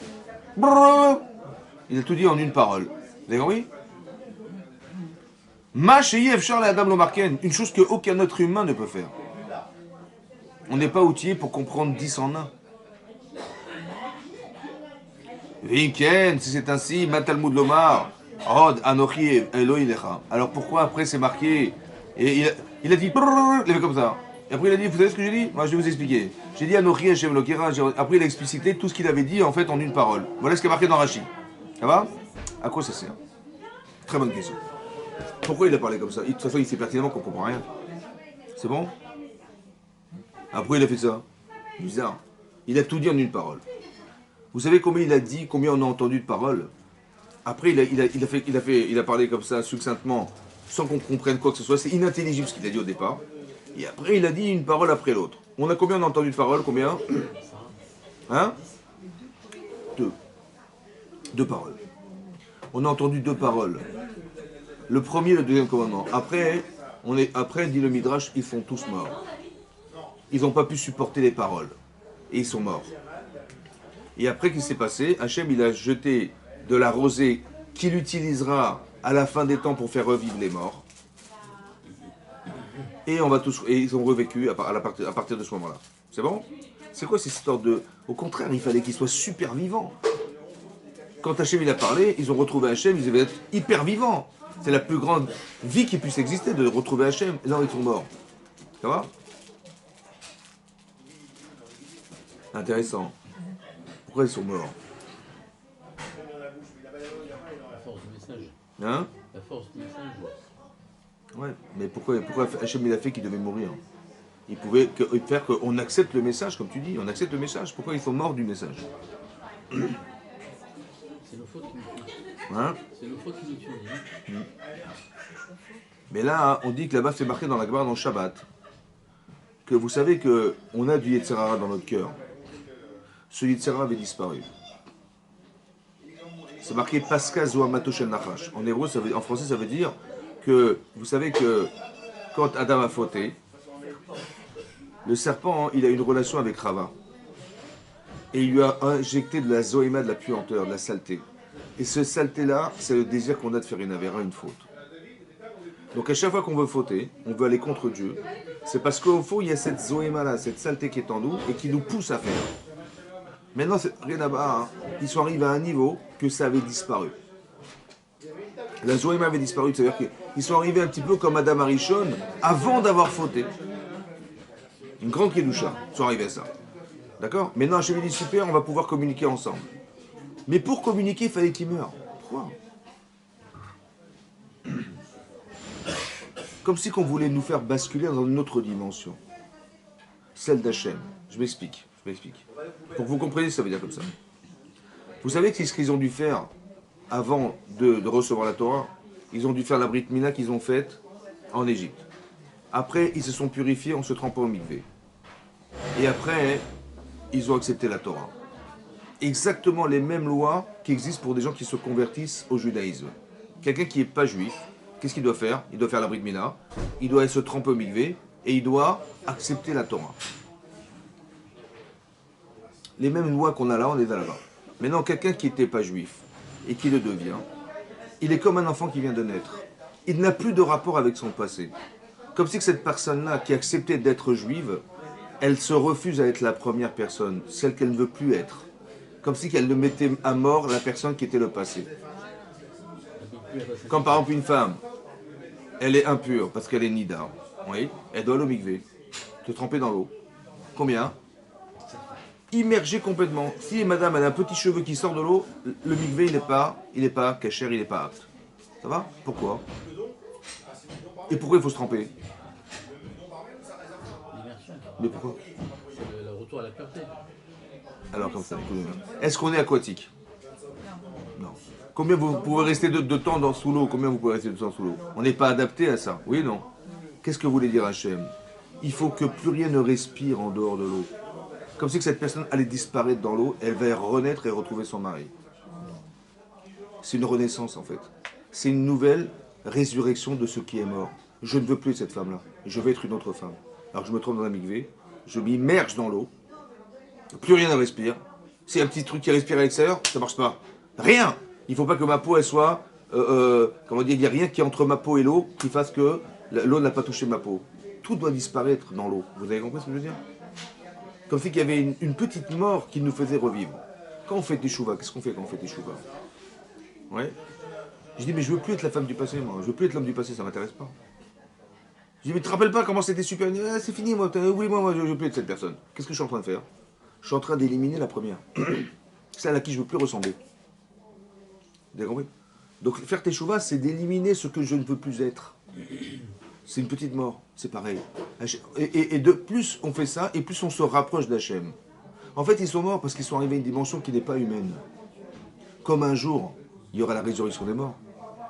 Il a tout dit en une parole. Vous avez compris? Une chose qu'aucun être humain ne peut faire. On n'est pas outillé pour comprendre 10 en 1. Vinken, si c'est ainsi, Matalmud Lomar, Rod, Anochi, Elohilecha. Alors pourquoi après c'est marqué? Et il a dit, il a fait comme ça. Et après il a dit, vous savez ce que j'ai dit? Moi je vais vous expliquer. J'ai dit Anochi, Hashem Elokecha. Après il a explicité tout ce qu'il avait dit en fait en une parole. Voilà ce qui est marqué dans Rashi. Ça va? À quoi ça sert? Très bonne question. Pourquoi il a parlé comme ça? De toute façon, il sait pertinemment qu'on ne comprend rien. C'est bon? Après, il a fait ça. Bizarre. Il a tout dit en une parole. Vous savez combien il a dit, combien on a entendu de paroles? Après, il a parlé comme ça, succinctement, sans qu'on comprenne quoi que ce soit. C'est inintelligible ce qu'il a dit au départ. Et après, il a dit une parole après l'autre. On a combien on a entendu de paroles? Combien? Hein? 2. 2 paroles. On a entendu 2 paroles. Le premier et le deuxième commandement. Après, dit le Midrash, ils sont tous morts. Ils n'ont pas pu supporter les paroles. Et ils sont morts. Et après, qu'est-ce qui s'est passé? Hachem, il a jeté de la rosée qu'il utilisera à la fin des temps pour faire revivre les morts. Et ils ont revécu à partir de ce moment-là. C'est bon? C'est quoi cette histoire de... Au contraire, il fallait qu'ils soient super vivants. Quand Hachem il a parlé, ils ont retrouvé Hachem, ils devaient être hyper vivants. C'est la plus grande vie qui puisse exister, de retrouver Hachem. Et là, ils sont morts. Ça va? Intéressant. Pourquoi ils sont morts? La force du message. Hein? La force du message. Ouais, mais pourquoi Hachem il a fait qu'ils devaient mourir? Il pouvait faire qu'on accepte le message, comme tu dis, on accepte le message. Pourquoi ils sont morts du message? C'est nos fautes qui nous tuent. Hein? C'est nos fautes qui nous tuent. Hein. Mais là, on dit que là-bas, c'est marqué dans la Gemara, dans le Shabbat, que vous savez qu'on a du Yetzer Hara dans notre cœur. Ce Yetzer Hara avait disparu. C'est marqué Pascha Zoamato Shel Nachash. En hébreu, en français, ça veut dire que, vous savez que quand Adam a fauté, le serpent, il a une relation avec Rava. Et il lui a injecté de la zoéma, de la puanteur, de la saleté. Et ce saleté-là, c'est le désir qu'on a de faire une avéra, une faute. Donc à chaque fois qu'on veut fauter, on veut aller contre Dieu, c'est parce qu'au fond, il y a cette zoéma-là, cette saleté qui est en nous et qui nous pousse à faire. Maintenant, c'est rien à bas, hein. Ils sont arrivés à un niveau que ça avait disparu. La zoéma avait disparu, c'est-à-dire qu'ils sont arrivés un petit peu comme Adam Arishon avant d'avoir fauté. Une grande kedusha, ils sont arrivés à ça. D'accord? Maintenant, Hachem dit super, on va pouvoir communiquer ensemble. Mais pour communiquer, il fallait qu'ils meurent. Pourquoi? Comme si qu'on voulait nous faire basculer dans une autre dimension. Celle d'Hachem. Je m'explique. Pour que vous compreniez, ça veut dire comme ça. Vous savez ce qu'ils ont dû faire avant de recevoir la Torah? Ils ont dû faire la Brit Mila qu'ils ont faite en Égypte. Après, ils se sont purifiés en se trempant au mikvé. Et après, ils ont accepté la Torah. Exactement les mêmes lois qui existent pour des gens qui se convertissent au judaïsme. Quelqu'un qui n'est pas juif, qu'est-ce qu'il doit faire? Il doit faire la Brit Mila, il doit se tremper au mikvé et il doit accepter la Torah. Les mêmes lois qu'on a là, on les a là-bas. Maintenant, quelqu'un qui n'était pas juif et qui le devient, il est comme un enfant qui vient de naître. Il n'a plus de rapport avec son passé. Comme si cette personne-là qui acceptait d'être juive, elle se refuse à être la première personne, celle qu'elle ne veut plus être. Comme si elle ne mettait à mort la personne qui était le passé. Comme par exemple une femme, elle est impure parce qu'elle est nida. Oui, elle doit aller au mikvé, se tremper dans l'eau. Combien? Immergée complètement. Si madame elle a un petit cheveu qui sort de l'eau, le mikvé il n'est pas kasher, il n'est pas apte. Ça va? Pourquoi? Et pourquoi il faut se tremper? Mais pourquoi? C'est le retour à la pureté. Alors comme ça, est-ce qu'on est aquatique? Non. Combien vous pouvez rester de temps sous l'eau? Combien vous pouvez rester de temps sous l'eau? On n'est pas adapté à ça. Oui, non. Qu'est-ce que voulait dire Hachem? Il faut que plus rien ne respire en dehors de l'eau. Comme si que cette personne allait disparaître dans l'eau, elle va renaître et retrouver son mari. C'est une renaissance en fait. C'est une nouvelle résurrection de ce qui est mort. Je ne veux plus cette femme-là. Je veux être une autre femme. Alors je me trompe dans la mikvé, je m'immerge dans l'eau, plus rien ne respire. S'il y a un petit truc qui respire à l'extérieur, ça ne marche pas. Rien. Il ne faut pas que ma peau elle soit, comment dire, il n'y a rien qui est entre ma peau et l'eau qui fasse que l'eau n'a pas touché ma peau. Tout doit disparaître dans l'eau. Vous avez compris ce que je veux dire? Comme si qu'il y avait une petite mort qui nous faisait revivre. Quand on fait des chouvas, qu'est-ce qu'on fait quand on fait des chouvas? Ouais. Je dis mais je veux plus être la femme du passé, moi. Je veux plus être l'homme du passé, ça m'intéresse pas. Je dis mais tu te rappelles pas comment c'était super? Ah, c'est fini, moi. Oui, moi, je veux plus être cette personne. Qu'est-ce que je suis en train de faire? Je suis en train d'éliminer la première. Celle à qui je veux plus ressembler. Vous avez compris? Donc faire tes chouvas, c'est d'éliminer ce que je ne veux plus être. C'est une petite mort, c'est pareil. Et de plus on fait ça, et plus on se rapproche d'Hachem. En fait, ils sont morts parce qu'ils sont arrivés à une dimension qui n'est pas humaine. Comme un jour, il y aura la résurrection des morts.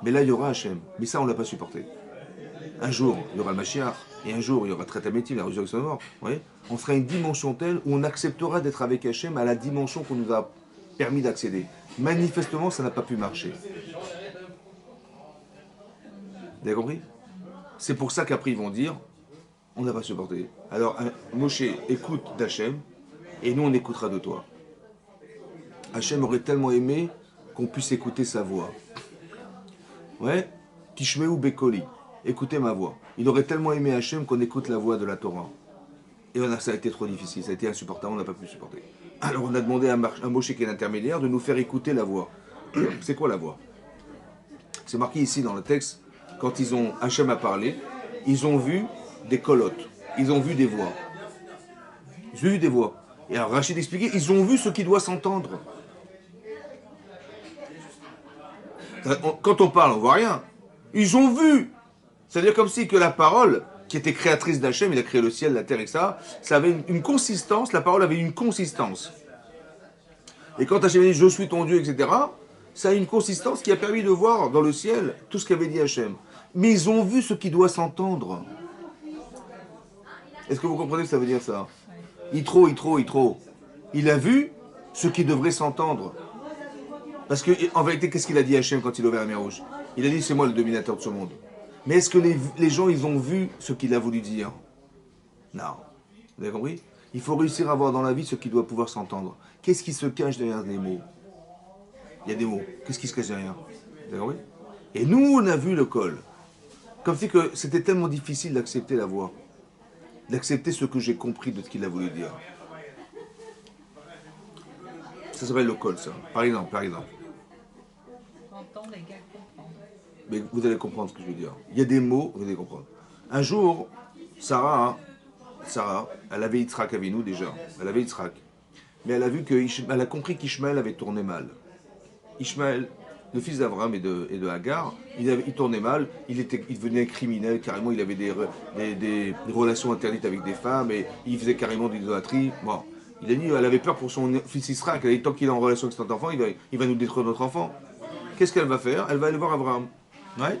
Mais là, il y aura Hachem. Mais ça, on ne l'a pas supporté. Un jour, il y aura le Mashiach. Et un jour, il y aura Tretaméti, la résurrection des morts. Vous voyez? On sera à une dimension telle où on acceptera d'être avec Hachem à la dimension qu'on nous a permis d'accéder. Manifestement, ça n'a pas pu marcher. Vous avez compris? C'est pour ça qu'après ils vont dire, on n'a pas supporté. Alors Moshe écoute d'Hachem, et nous on écoutera de toi. Hachem aurait tellement aimé qu'on puisse écouter sa voix. Ouais, Tishmeu Bekoli, écoutez ma voix. Il aurait tellement aimé Hachem qu'on écoute la voix de la Torah. Et ça a été trop difficile, ça a été insupportable, on n'a pas pu supporter. Alors on a demandé à Moshe qui est l'intermédiaire de nous faire écouter la voix. C'est quoi la voix? C'est marqué ici dans le texte. Quand Hachem a parlé, ils ont vu des colottes, ils ont vu des voix. Ils ont vu des voix. Et alors Rachid expliquait, ils ont vu ce qui doit s'entendre. Quand on parle, on voit rien. Ils ont vu. C'est-à-dire comme si que la parole, qui était créatrice d'Hachem, il a créé le ciel, la terre et ça avait une consistance, la parole avait une consistance. Et quand Hachem dit je suis ton Dieu, etc., ça a une consistance qui a permis de voir dans le ciel tout ce qu'avait dit Hachem. Mais ils ont vu ce qui doit s'entendre. Est-ce que vous comprenez ce que ça veut dire ça? Yitro. Il a vu ce qui devrait s'entendre. Parce qu'en vérité, qu'est-ce qu'il a dit Hachem quand il a ouvert la mer Rouge? Il a dit c'est moi le dominateur de ce monde. Mais est-ce que les gens, ils ont vu ce qu'il a voulu dire? Non. Vous avez compris? Il faut réussir à voir dans la vie ce qui doit pouvoir s'entendre. Qu'est-ce qui se cache derrière les mots? Il y a des mots. Qu'est-ce qui se cache derrière? Vous avez compris? Et nous, on a vu le col. Comme si que c'était tellement difficile d'accepter la voix. D'accepter ce que j'ai compris de ce qu'il a voulu dire. Ça s'appelle le col, ça. Par exemple. Entendre égale comprendre. Mais vous allez comprendre ce que je veux dire. Il y a des mots, vous allez comprendre. Un jour, Sarah, elle avait Yitzhak Avinu déjà. Elle avait Yitzhak. Mais elle a vu elle a compris qu'Ishmaël avait tourné mal. Ishmaël, le fils d'Abraham et de Hagar, il tournait mal, il devenait criminel, carrément, il avait des relations interdites avec des femmes, et il faisait carrément de l'idolâtrie. Bon, il a dit, elle avait peur pour son fils Israël, elle a dit, tant qu'il est en relation avec cet enfant, il va nous détruire notre enfant. Qu'est-ce qu'elle va faire? Elle va aller voir Abraham. Ouais.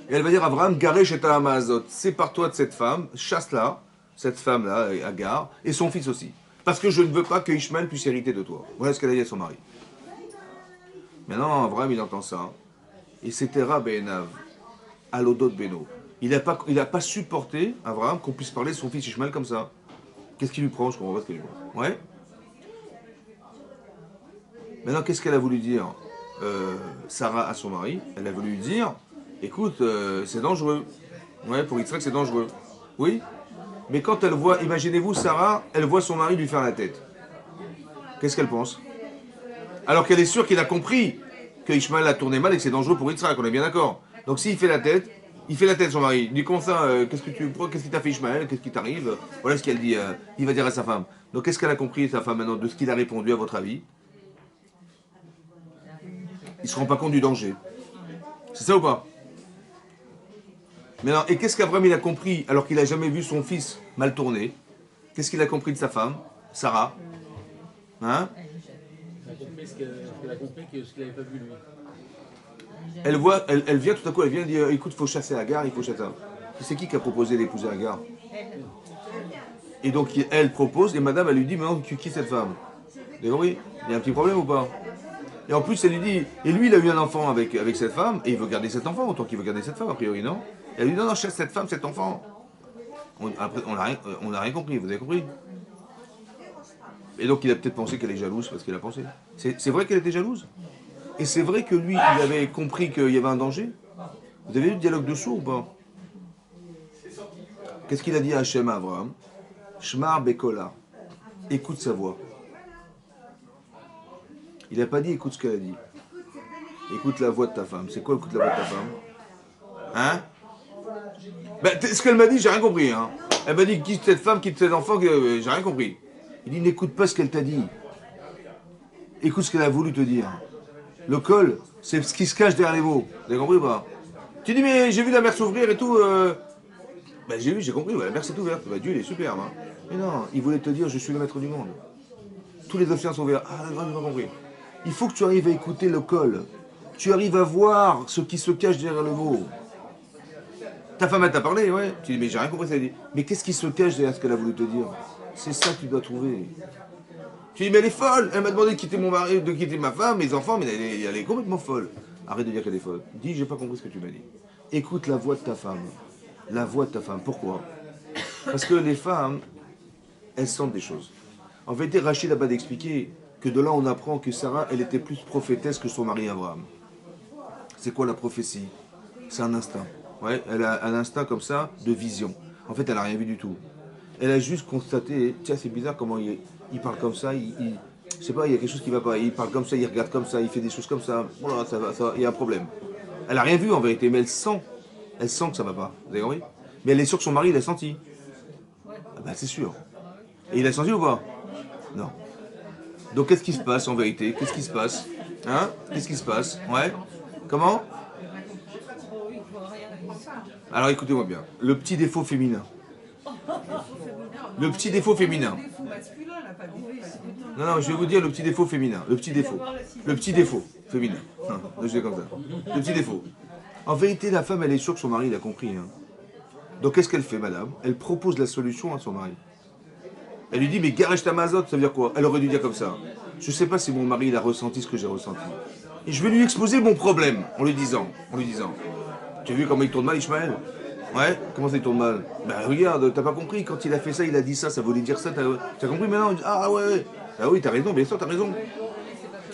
Et elle va dire à Abraham, Garesh et Amazot, sépare-toi de cette femme, chasse-la, cette femme-là, Hagar, et son fils aussi. Parce que je ne veux pas que Ishmaël puisse hériter de toi. Voilà ce qu'elle a dit à son mari. Maintenant, Abraham, il entend ça. Et c'était Rabbeinav, Alodot Beno. Il n'a pas supporté, Abraham, qu'on puisse parler de son fils Ishmaël comme ça. Qu'est-ce qu'il lui prend? Je comprends pas ce qu'il lui prend. Ouais. Maintenant, qu'est-ce qu'elle a voulu dire Sarah à son mari? Elle a voulu lui dire, écoute, c'est dangereux. Ouais, pour Yitzhak, c'est dangereux. Oui. Mais quand elle voit, imaginez-vous, Sarah, elle voit son mari lui faire la tête. Qu'est-ce qu'elle pense? Alors qu'elle est sûre qu'il a compris que Ishmaël a tourné mal et que c'est dangereux pour Yitzhak, on est bien d'accord. Donc s'il fait la tête, son mari. Il dit comme ça, qu'est-ce qui t'a fait Ishmaël? Qu'est-ce qui t'arrive? Voilà ce qu'elle dit, il va dire à sa femme. Donc qu'est-ce qu'elle a compris, sa femme, maintenant, de ce qu'il a répondu, à votre avis? Il ne se rend pas compte du danger. C'est ça ou pas? Maintenant, et qu'est-ce qu'Abraham il a compris alors qu'il n'a jamais vu son fils mal tourné? Qu'est-ce qu'il a compris de sa femme, Sarah? Hein? Elle a compris ce qu'il n'avait pas vu lui. Elle vient tout à coup, elle vient dire, écoute, il faut chasser Hagar, il faut chasser. C'est qui a proposé d'épouser Hagar? Et donc elle propose, et madame, elle lui dit, maintenant tu quittes cette femme. D'accord, oui? Il y a un petit problème ou pas? Et en plus, elle lui dit, et lui, il a eu un enfant avec cette femme, et il veut garder cet enfant, autant qu'il veut garder cette femme, a priori, non? Et elle lui dit, non, chasse cette femme, cet enfant. Après, on n'a rien compris, vous avez compris? Et donc, il a peut-être pensé qu'elle est jalouse, parce qu'il a pensé. C'est vrai qu'elle était jalouse? Et c'est vrai que lui, il avait compris qu'il y avait un danger? Vous avez eu le dialogue de sourds ou pas? Qu'est-ce qu'il a dit à Hachem, à Abraham? Shmar Bekola. Écoute sa voix. Il n'a pas dit écoute ce qu'elle a dit. Écoute la voix de ta femme. C'est quoi écoute la voix de ta femme? Hein? Ben, ce qu'elle m'a dit, j'ai rien compris. Hein. Elle m'a dit quitte cette femme, quitte cet enfant, j'ai rien compris. Il dit n'écoute pas ce qu'elle t'a dit. Écoute ce qu'elle a voulu te dire. Le col, c'est ce qui se cache derrière les mots. Vous avez compris ou pas? Tu dis mais j'ai vu la mer s'ouvrir et tout. Ben, j'ai compris, ouais, la mer s'est ouverte. Ben, Dieu il est superbe. Hein. Mais non, il voulait te dire je suis le maître du monde. Tous les océans sont ouverts. Ah, j'ai pas compris. Il faut que tu arrives à écouter le col. Tu arrives à voir ce qui se cache derrière le mot. Ta femme, elle t'a parlé, ouais. Tu dis, mais j'ai rien compris, ça dit. Mais qu'est-ce qui se cache derrière ce qu'elle a voulu te dire? C'est ça que tu dois trouver. Tu dis, mais elle est folle. Elle m'a demandé de quitter mon mari, de quitter ma femme, mes enfants, mais elle est complètement folle. Arrête de dire qu'elle est folle. Dis, j'ai pas compris ce que tu m'as dit. Écoute la voix de ta femme. La voix de ta femme. Pourquoi? Parce que les femmes, elles sentent des choses. En vérité, Rachid a pas d'expliquer que de là on apprend que Sarah, elle était plus prophétesse que son mari Abraham. C'est quoi la prophétie? C'est un instinct. Ouais, elle a un instinct comme ça de vision. En fait, elle n'a rien vu du tout. Elle a juste constaté, tiens, c'est bizarre comment il parle comme ça, je sais pas, il y a quelque chose qui va pas. Il parle comme ça, il regarde comme ça, il fait des choses comme ça. Voilà, il y a un problème. Elle n'a rien vu en vérité, mais elle sent que ça va pas. Vous avez compris? Mais elle est sûre que son mari l'a senti. Ah ben, c'est sûr. Et il a senti ou pas? Non. Donc qu'est-ce qui se passe en vérité? Qu'est-ce qui se passe? Hein? Qu'est-ce qui se passe? Ouais? Comment? Alors écoutez-moi bien. Le petit défaut féminin. Le petit défaut féminin. Non, non, je vais vous dire le petit défaut féminin. Le petit défaut. Le petit défaut féminin. Non, je vais comme ça. Le petit défaut. En vérité, la femme, elle est sûre que son mari, il a compris. Hein. Donc qu'est-ce qu'elle fait, madame? Elle propose la solution à son mari. Elle lui dit, mais garage ta mazotte, ça veut dire quoi? Elle aurait dû dire comme ça. Je ne sais pas si mon mari, il a ressenti ce que j'ai ressenti. Et je vais lui exposer mon problème, en lui disant, tu as vu comment il tourne mal, Ishmaël? Ouais, comment ça il tourne mal? Ben regarde, t'as pas compris, quand il a fait ça, il a dit ça, ça voulait dire ça, t'as compris maintenant? Ah ouais, ah oui, t'as raison, bien sûr, t'as raison.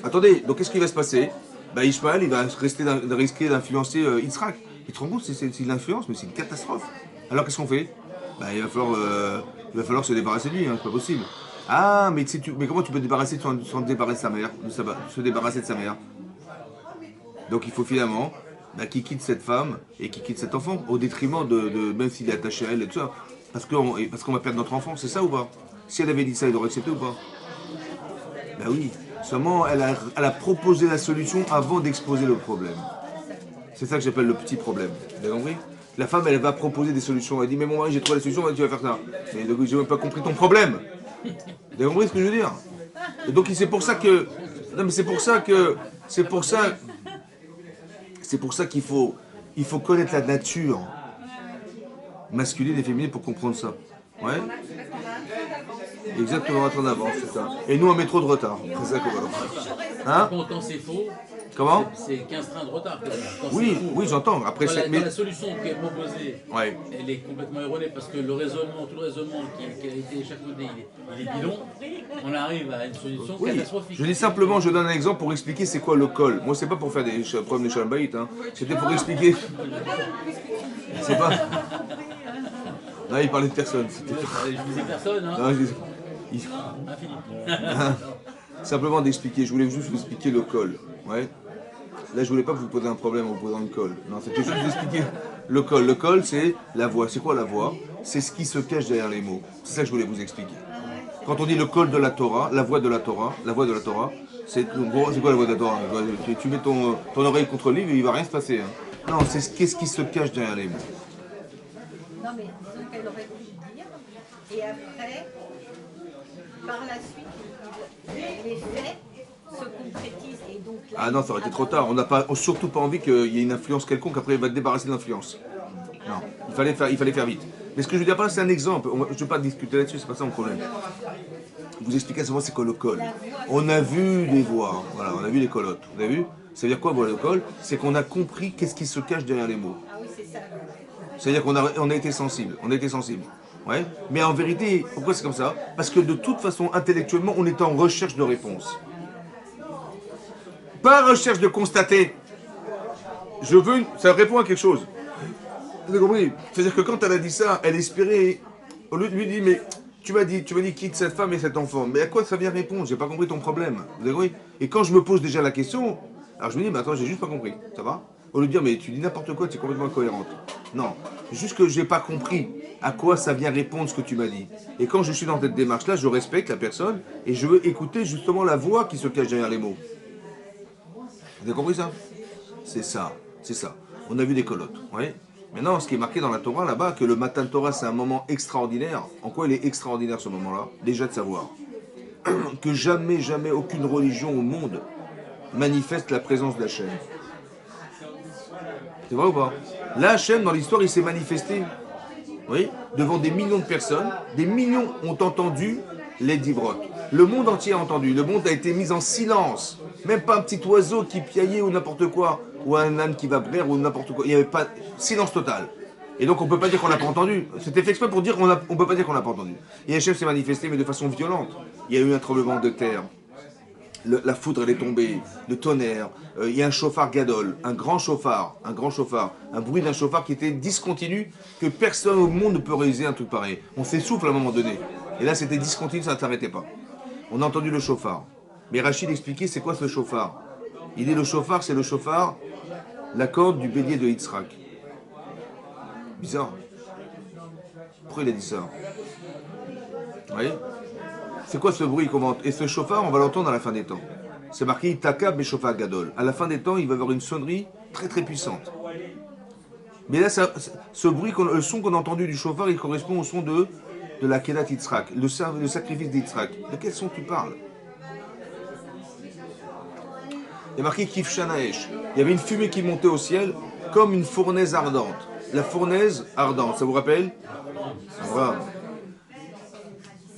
Attendez, donc qu'est-ce qui va se passer? Ben Ishmaël, il va risquer d'influencer Yitzhak. Il te rend compte, c'est une influence, mais c'est une catastrophe. Alors qu'est-ce qu'on fait? Ben il va falloir se débarrasser de lui, hein, c'est pas possible. Ah, mais comment tu peux te débarrasser sans te débarrasser de sa mère, se débarrasser de sa mère? Donc il faut finalement qu'il quitte cette femme et qu'il quitte cet enfant, au détriment même s'il est attaché à elle et tout ça. Parce qu'on va perdre notre enfant, c'est ça ou pas? Si elle avait dit ça, il aurait accepté ou pas? Ben oui, seulement elle a proposé la solution avant d'exposer le problème. C'est ça que j'appelle le petit problème. Vous avez compris? La femme, elle va proposer des solutions. Elle dit, mais mon mari, j'ai trouvé la solution, tu vas faire ça. Mais donc, j'ai même pas compris ton problème. Vous avez compris ce que je veux dire? Et donc, c'est pour ça que... Non, mais c'est pour ça qu'il faut connaître la nature masculine et féminine pour comprendre ça. Ouais? Exactement, on est en avance, c'est ça. Et nous, on met trop de retard. C'est ça qu'on va. Hein? Quand c'est faux, comment? C'est 15 trains de retard. Oui, oui, j'entends. Après, la solution qui est proposée, ouais. Elle est complètement erronée parce que tout le raisonnement qui a été échafaudé, il est bidon. On arrive à une solution catastrophique. Je dis simplement, je donne un exemple pour expliquer c'est quoi le col. Moi, c'est pas pour faire des problèmes de Shalbaït, hein. C'était pour expliquer. C'est pas. Non, il parlait de personne. Je disais personne, hein. Non, simplement d'expliquer. Je voulais juste vous expliquer le col. Ouais. Là, je voulais pas vous poser un problème en vous posant le col. Non, c'était juste vous expliquer le col. Le col, c'est la voix. C'est quoi la voix? C'est ce qui se cache derrière les mots. C'est ça que je voulais vous expliquer. Quand on dit le col de la Torah, la voix de la Torah, c'est quoi la voix de la Torah? Tu mets ton oreille contre le livre et il va rien se passer. Hein. Non, c'est qu'est-ce qui se cache derrière les mots. Non, mais disons qu'elle aurait pu le dire, et après, par la suite, les faits se concrétisent, et donc là... Ah non, ça aurait été trop tard. On n'a surtout pas envie qu'il y ait une influence quelconque, après il va te débarrasser de l'influence. Non, il fallait faire vite. Mais ce que je veux dire par là, c'est un exemple. Je ne veux pas discuter là-dessus, c'est pas ça mon problème. Vous expliquez à ce moment c'est quoi le col. On a vu les voix, voilà, on a vu les colottes. Vous avez vu? Ça veut dire quoi, voir le col? C'est qu'on a compris qu'est-ce qui se cache derrière les mots. Ah oui, c'est ça. C'est-à-dire qu'on a été sensible. Ouais. Mais en vérité, pourquoi c'est comme ça? Parce que de toute façon, intellectuellement, on est en recherche de réponse. Pas recherche de constater. Ça répond à quelque chose. Vous avez compris? C'est-à-dire que quand elle a dit ça, elle espérait, au lieu de lui dire, mais tu m'as dit quitte cette femme et cet enfant. Mais à quoi ça vient répondre? J'ai pas compris ton problème. Vous avez compris? Et quand je me pose déjà la question, alors je me dis, mais attends, j'ai juste pas compris. Ça va? Au lieu de dire, mais tu dis n'importe quoi, tu es complètement incohérente. Non, juste que j'ai pas compris à quoi ça vient répondre ce que tu m'as dit. Et quand je suis dans cette démarche-là, je respecte la personne et je veux écouter justement la voix qui se cache derrière les mots. Vous avez compris ça? C'est ça. On a vu des colottes, oui. Maintenant, ce qui est marqué dans la Torah là-bas, que le Matan Torah c'est un moment extraordinaire. En quoi il est extraordinaire ce moment-là? Déjà de savoir que jamais aucune religion au monde manifeste la présence de Hachem. C'est vrai ou pas? Là, Hachem, dans l'histoire, il s'est manifesté, oui, devant des millions de personnes. Des millions ont entendu les divrot. Le monde entier a entendu. Le monde a été mis en silence. Même pas un petit oiseau qui piaillait ou n'importe quoi, ou un âne qui va braire ou n'importe quoi. Il n'y avait pas silence total. Et donc on ne peut pas dire qu'on n'a pas entendu. C'était fait exprès pour dire qu'on ne peut pas dire qu'on n'a pas entendu. Et Hachem s'est manifesté, mais de façon violente. Il y a eu un tremblement de terre. La foudre elle est tombée, le tonnerre, il y a un chauffard gadol, un grand chauffard, un bruit d'un chauffard qui était discontinu, que personne au monde ne peut réaliser un truc pareil. On s'essouffle à un moment donné. Et là c'était discontinu, ça ne s'arrêtait pas. On a entendu le chauffard. Mais Rachid expliquait c'est quoi ce chauffard. Il dit le chauffard, c'est le chauffard, la corde du bélier de Yitzhak. Bizarre. Pourquoi il a dit ça? Oui. c'est quoi ce bruit qu'on va entendre? Et ce chauffard, on va l'entendre à la fin des temps. C'est marqué Itaka Beshofar Gadol. À la fin des temps, il va y avoir une sonnerie très très puissante. Mais là, ce bruit, le son qu'on a entendu du chauffard, il correspond au son de la Kedat Yitzhak, le sacrifice d'Yitzhak. De quel son tu parles? Il y a marqué Kif Shanaesh. Il y avait une fumée qui montait au ciel comme une fournaise ardente. La fournaise ardente, ça vous rappelle? Abraham.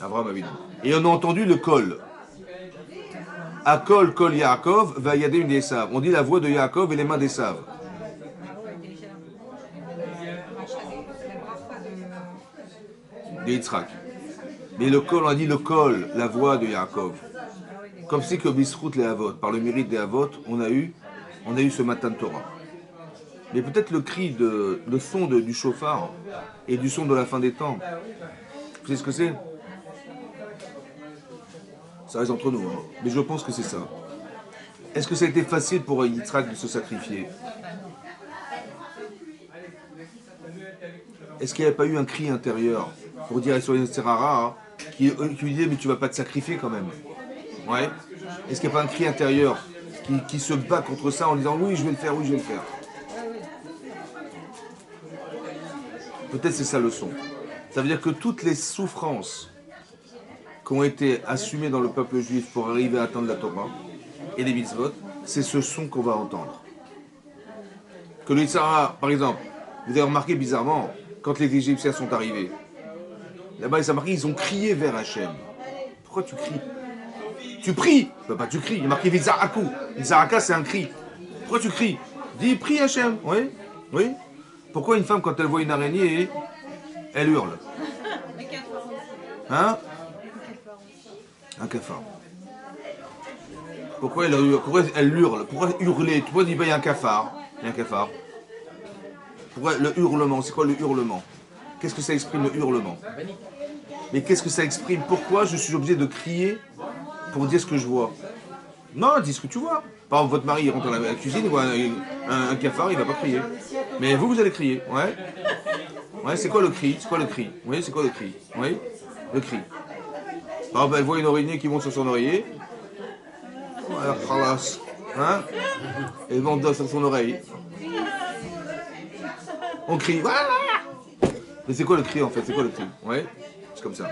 Abraham Avinu. Et on a entendu le kol. Akol kol Yaakov va Yadim d'Esav. On dit la voix de Yaakov et les mains d'Esav. De Yitzhak. Mais le kol, on a dit le kol, la voix de Yaakov. Comme c'est que Bisrout les Avot, par le mérite des Avot, on a eu ce Matan Torah. Mais peut-être le cri, le son du chauffard et du son de la fin des temps. Vous savez ce que c'est? Ça reste entre nous, hein. Mais je pense que c'est ça. Est-ce que ça a été facile pour Yitzhak de se sacrifier? Est-ce qu'il n'y avait pas eu un cri intérieur pour dire à Soyen Serrara qui lui disait mais tu vas pas te sacrifier quand même? Ouais. Est-ce qu'il n'y a pas un cri intérieur qui se bat contre ça en disant oui je vais le faire, oui je vais le faire? Peut-être c'est ça le son. Ça veut dire que toutes les souffrances qui ont été assumées dans le peuple juif pour arriver à atteindre la Torah et les mitzvot, c'est ce son qu'on va entendre. Que le Yitzhara, par exemple, vous avez remarqué bizarrement, quand les Égyptiens sont arrivés, là-bas ils ont marqué, ils ont crié vers Hachem. Pourquoi tu cries? Tu pries? Pas tu cries, il y a marqué Vizaraku. Vizaraka c'est un cri. Pourquoi tu cries? Dis prie Hachem. Oui, oui. Pourquoi une femme quand elle voit une araignée, elle hurle? Hein? Un cafard. Pourquoi elle hurle? Pourquoi hurler? Pourquoi dire il y a un cafard? Il y a un cafard. Pourquoi le hurlement? C'est quoi le hurlement? Qu'est-ce que ça exprime le hurlement? Mais qu'est-ce que ça exprime? Pourquoi je suis obligé de crier pour dire ce que je vois? Non, dis ce que tu vois. Par exemple, votre mari il rentre dans la cuisine, il voit un cafard, il va pas crier. Mais vous allez crier, ouais. Ouais, c'est quoi le cri? C'est quoi le cri? Oui, c'est quoi le cri? Oui, le cri. Par exemple, elle voit une araignée qui monte sur son oreiller. Voilà, khalas. Hein? Elle monte sur son oreille. On crie. Voilà. Mais c'est quoi le cri en fait? C'est quoi le cri? Ouais, c'est comme ça.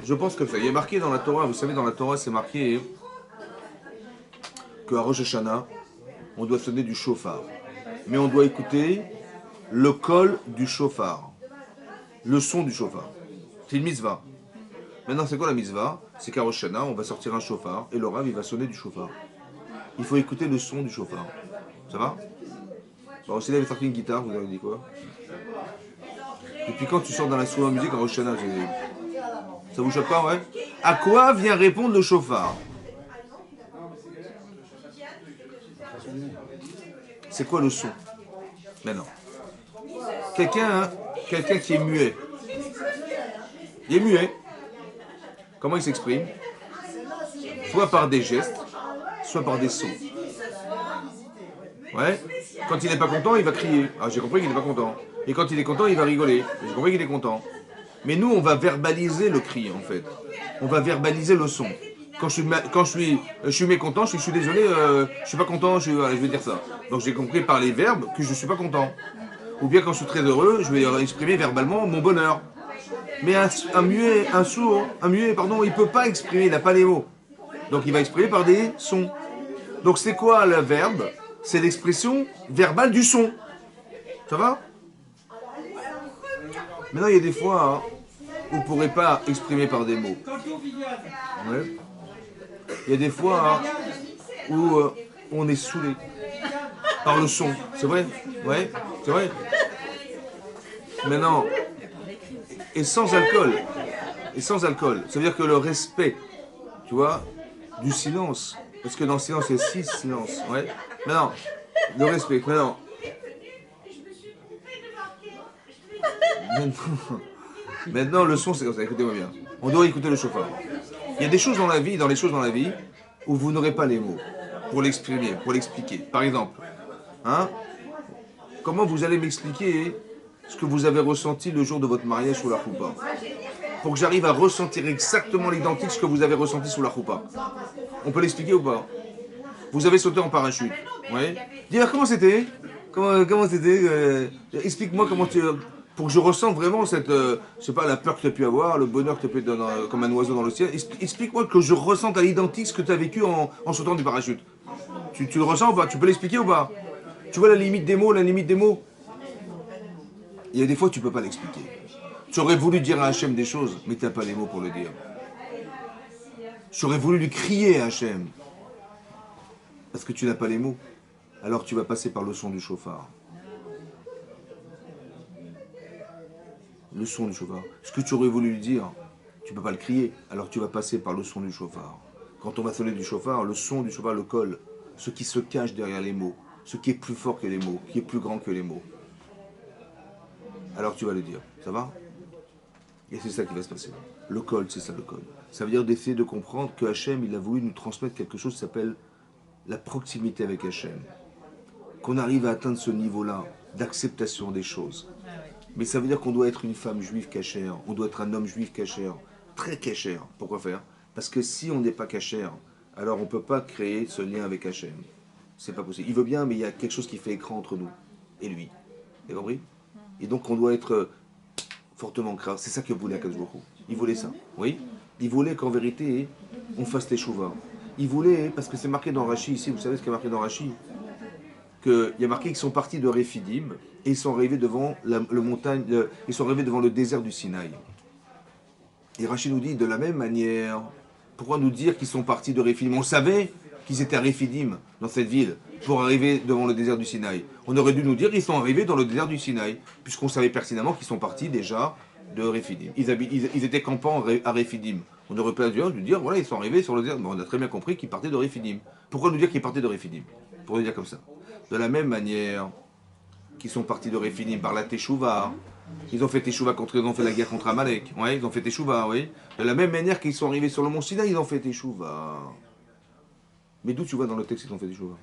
Je pense comme ça. Il y a marqué dans la Torah, vous savez, dans la Torah, c'est marqué qu'à Rosh Hashanah, on doit sonner du chauffard. Mais on doit écouter le col du chauffard. Le son du chauffard. C'est une mitzvah. Maintenant, c'est quoi la mitzvah? C'est qu'à Rosh Hashanah, on va sortir un chauffard et le rav, il va sonner du chauffard. Il faut écouter le son du chauffard. Ça va? Bon, si là, il avait sorti une guitare, vous avez dit quoi? Et puis quand tu sors dans l'instrument de musique à Rosh Hashanah, ça vous choque pas, ouais? À quoi vient répondre le chauffard? C'est quoi le son? Maintenant. Quelqu'un qui est muet. Il est muet. Comment il s'exprime? Soit par des gestes, soit par des sons. Ouais. Quand il n'est pas content, il va crier. Ah, j'ai compris qu'il n'est pas content. Et quand il est content, il va rigoler. J'ai compris qu'il est content. Mais nous, on va verbaliser le cri, en fait. On va verbaliser le son. Quand je suis mécontent, je suis désolé, je suis pas content, je vais dire ça. Donc j'ai compris par les verbes que je suis pas content. Ou bien quand je suis très heureux, je vais exprimer verbalement mon bonheur. Mais un muet, il peut pas exprimer, il n'a pas les mots. Donc il va exprimer par des sons. Donc c'est quoi le verbe? C'est l'expression verbale du son. Ça va? Maintenant il y a des fois où vous ne pourrez pas exprimer par des mots. Ouais. Il y a des fois où on est saoulé par le son. C'est vrai? Ouais, c'est vrai. Maintenant, et sans alcool. Et sans alcool. Ça veut dire que le respect, tu vois, du silence. Parce que dans le silence, il y a 6 silences. Ouais. Maintenant, le respect. Maintenant, le son, c'est comme ça. Écoutez-moi bien. On doit écouter le chauffard. Il y a des choses dans la vie, où vous n'aurez pas les mots pour l'exprimer, pour l'expliquer. Par exemple, hein, comment vous allez m'expliquer ce que vous avez ressenti le jour de votre mariage ou la choupa? pour que j'arrive à ressentir exactement l'identique ce que vous avez ressenti sous la choupa. On peut l'expliquer ou pas? Vous avez sauté en parachute. Oui. Dis-moi comment c'était? Comment c'était explique-moi comment tu... Pour que je ressente vraiment cette... je sais pas, la peur que tu as pu avoir, le bonheur que tu as pu être comme un oiseau dans le ciel. Explique-moi que je ressente à l'identique ce que tu as vécu en sautant du parachute. Tu le ressens ou pas? Tu peux l'expliquer ou pas? Tu vois la limite des mots, la limite des mots? Il y a des fois tu peux pas l'expliquer. Tu aurais voulu dire à Hachem des choses, mais tu n'as pas les mots pour le dire. J'aurais voulu lui crier à Hachem. Parce que tu n'as pas les mots. Alors tu vas passer par le son du chauffard. Le son du chauffard. Ce que tu aurais voulu lui dire, tu ne peux pas le crier. Alors tu vas passer par le son du chauffard. Quand on va sonner du chauffard, le son du chauffard le colle. Ce qui se cache derrière les mots. Ce qui est plus fort que les mots. Qui est plus grand que les mots. Alors tu vas le dire. Ça va? Et c'est ça qui va se passer. Le col, c'est ça le col. Ça veut dire d'essayer de comprendre que Hachem, il a voulu nous transmettre quelque chose qui s'appelle la proximité avec Hachem. Qu'on arrive à atteindre ce niveau-là d'acceptation des choses. Mais ça veut dire qu'on doit être une femme juive cachère, on doit être un homme juif cachère, très cachère. Pourquoi faire? Parce que si on n'est pas cachère, alors on ne peut pas créer ce lien avec Hachem. C'est pas possible. Il veut bien, mais il y a quelque chose qui fait écran entre nous et lui. Vous avez compris? Et donc on doit être fortement grave. C'est ça que voulait Akadosh Baruch Hu. Il voulait ça. Oui. Il voulait qu'en vérité, on fasse les chouvas. Il voulait, parce que c'est marqué dans Rashi ici, vous savez ce qui est marqué dans Rashi? Il y a marqué qu'ils sont partis de Réphidim et ils sont arrivés devant ils sont arrivés devant le désert du Sinaï. Et Rashi nous dit de la même manière, pourquoi nous dire qu'ils sont partis de Réphidim? On savait qu'ils étaient à Réphidim, dans cette ville, pour arriver devant le désert du Sinaï. On aurait dû nous dire qu'ils sont arrivés dans le désert du Sinaï, puisqu'on savait pertinemment qu'ils sont partis déjà de Réphidim. Ils étaient campants à Réphidim. On aurait pu lui dire, voilà, ils sont arrivés sur le désert. Bon, on a très bien compris qu'ils partaient de Réphidim. Pourquoi nous dire qu'ils partaient de Réphidim? Pour le dire comme ça. De la même manière qu'ils sont partis de Réphidim par la Teshuvah, ils ont fait Teshuvah ils ont fait la guerre contre Amalek. Ouais, ils ont fait Teshuvah, oui. De la même manière qu'ils sont arrivés sur le mont Sinaï, ils ont fait Teshuvah. Mais d'où tu vois dans le texte qu'ils ont fait Teshuvah?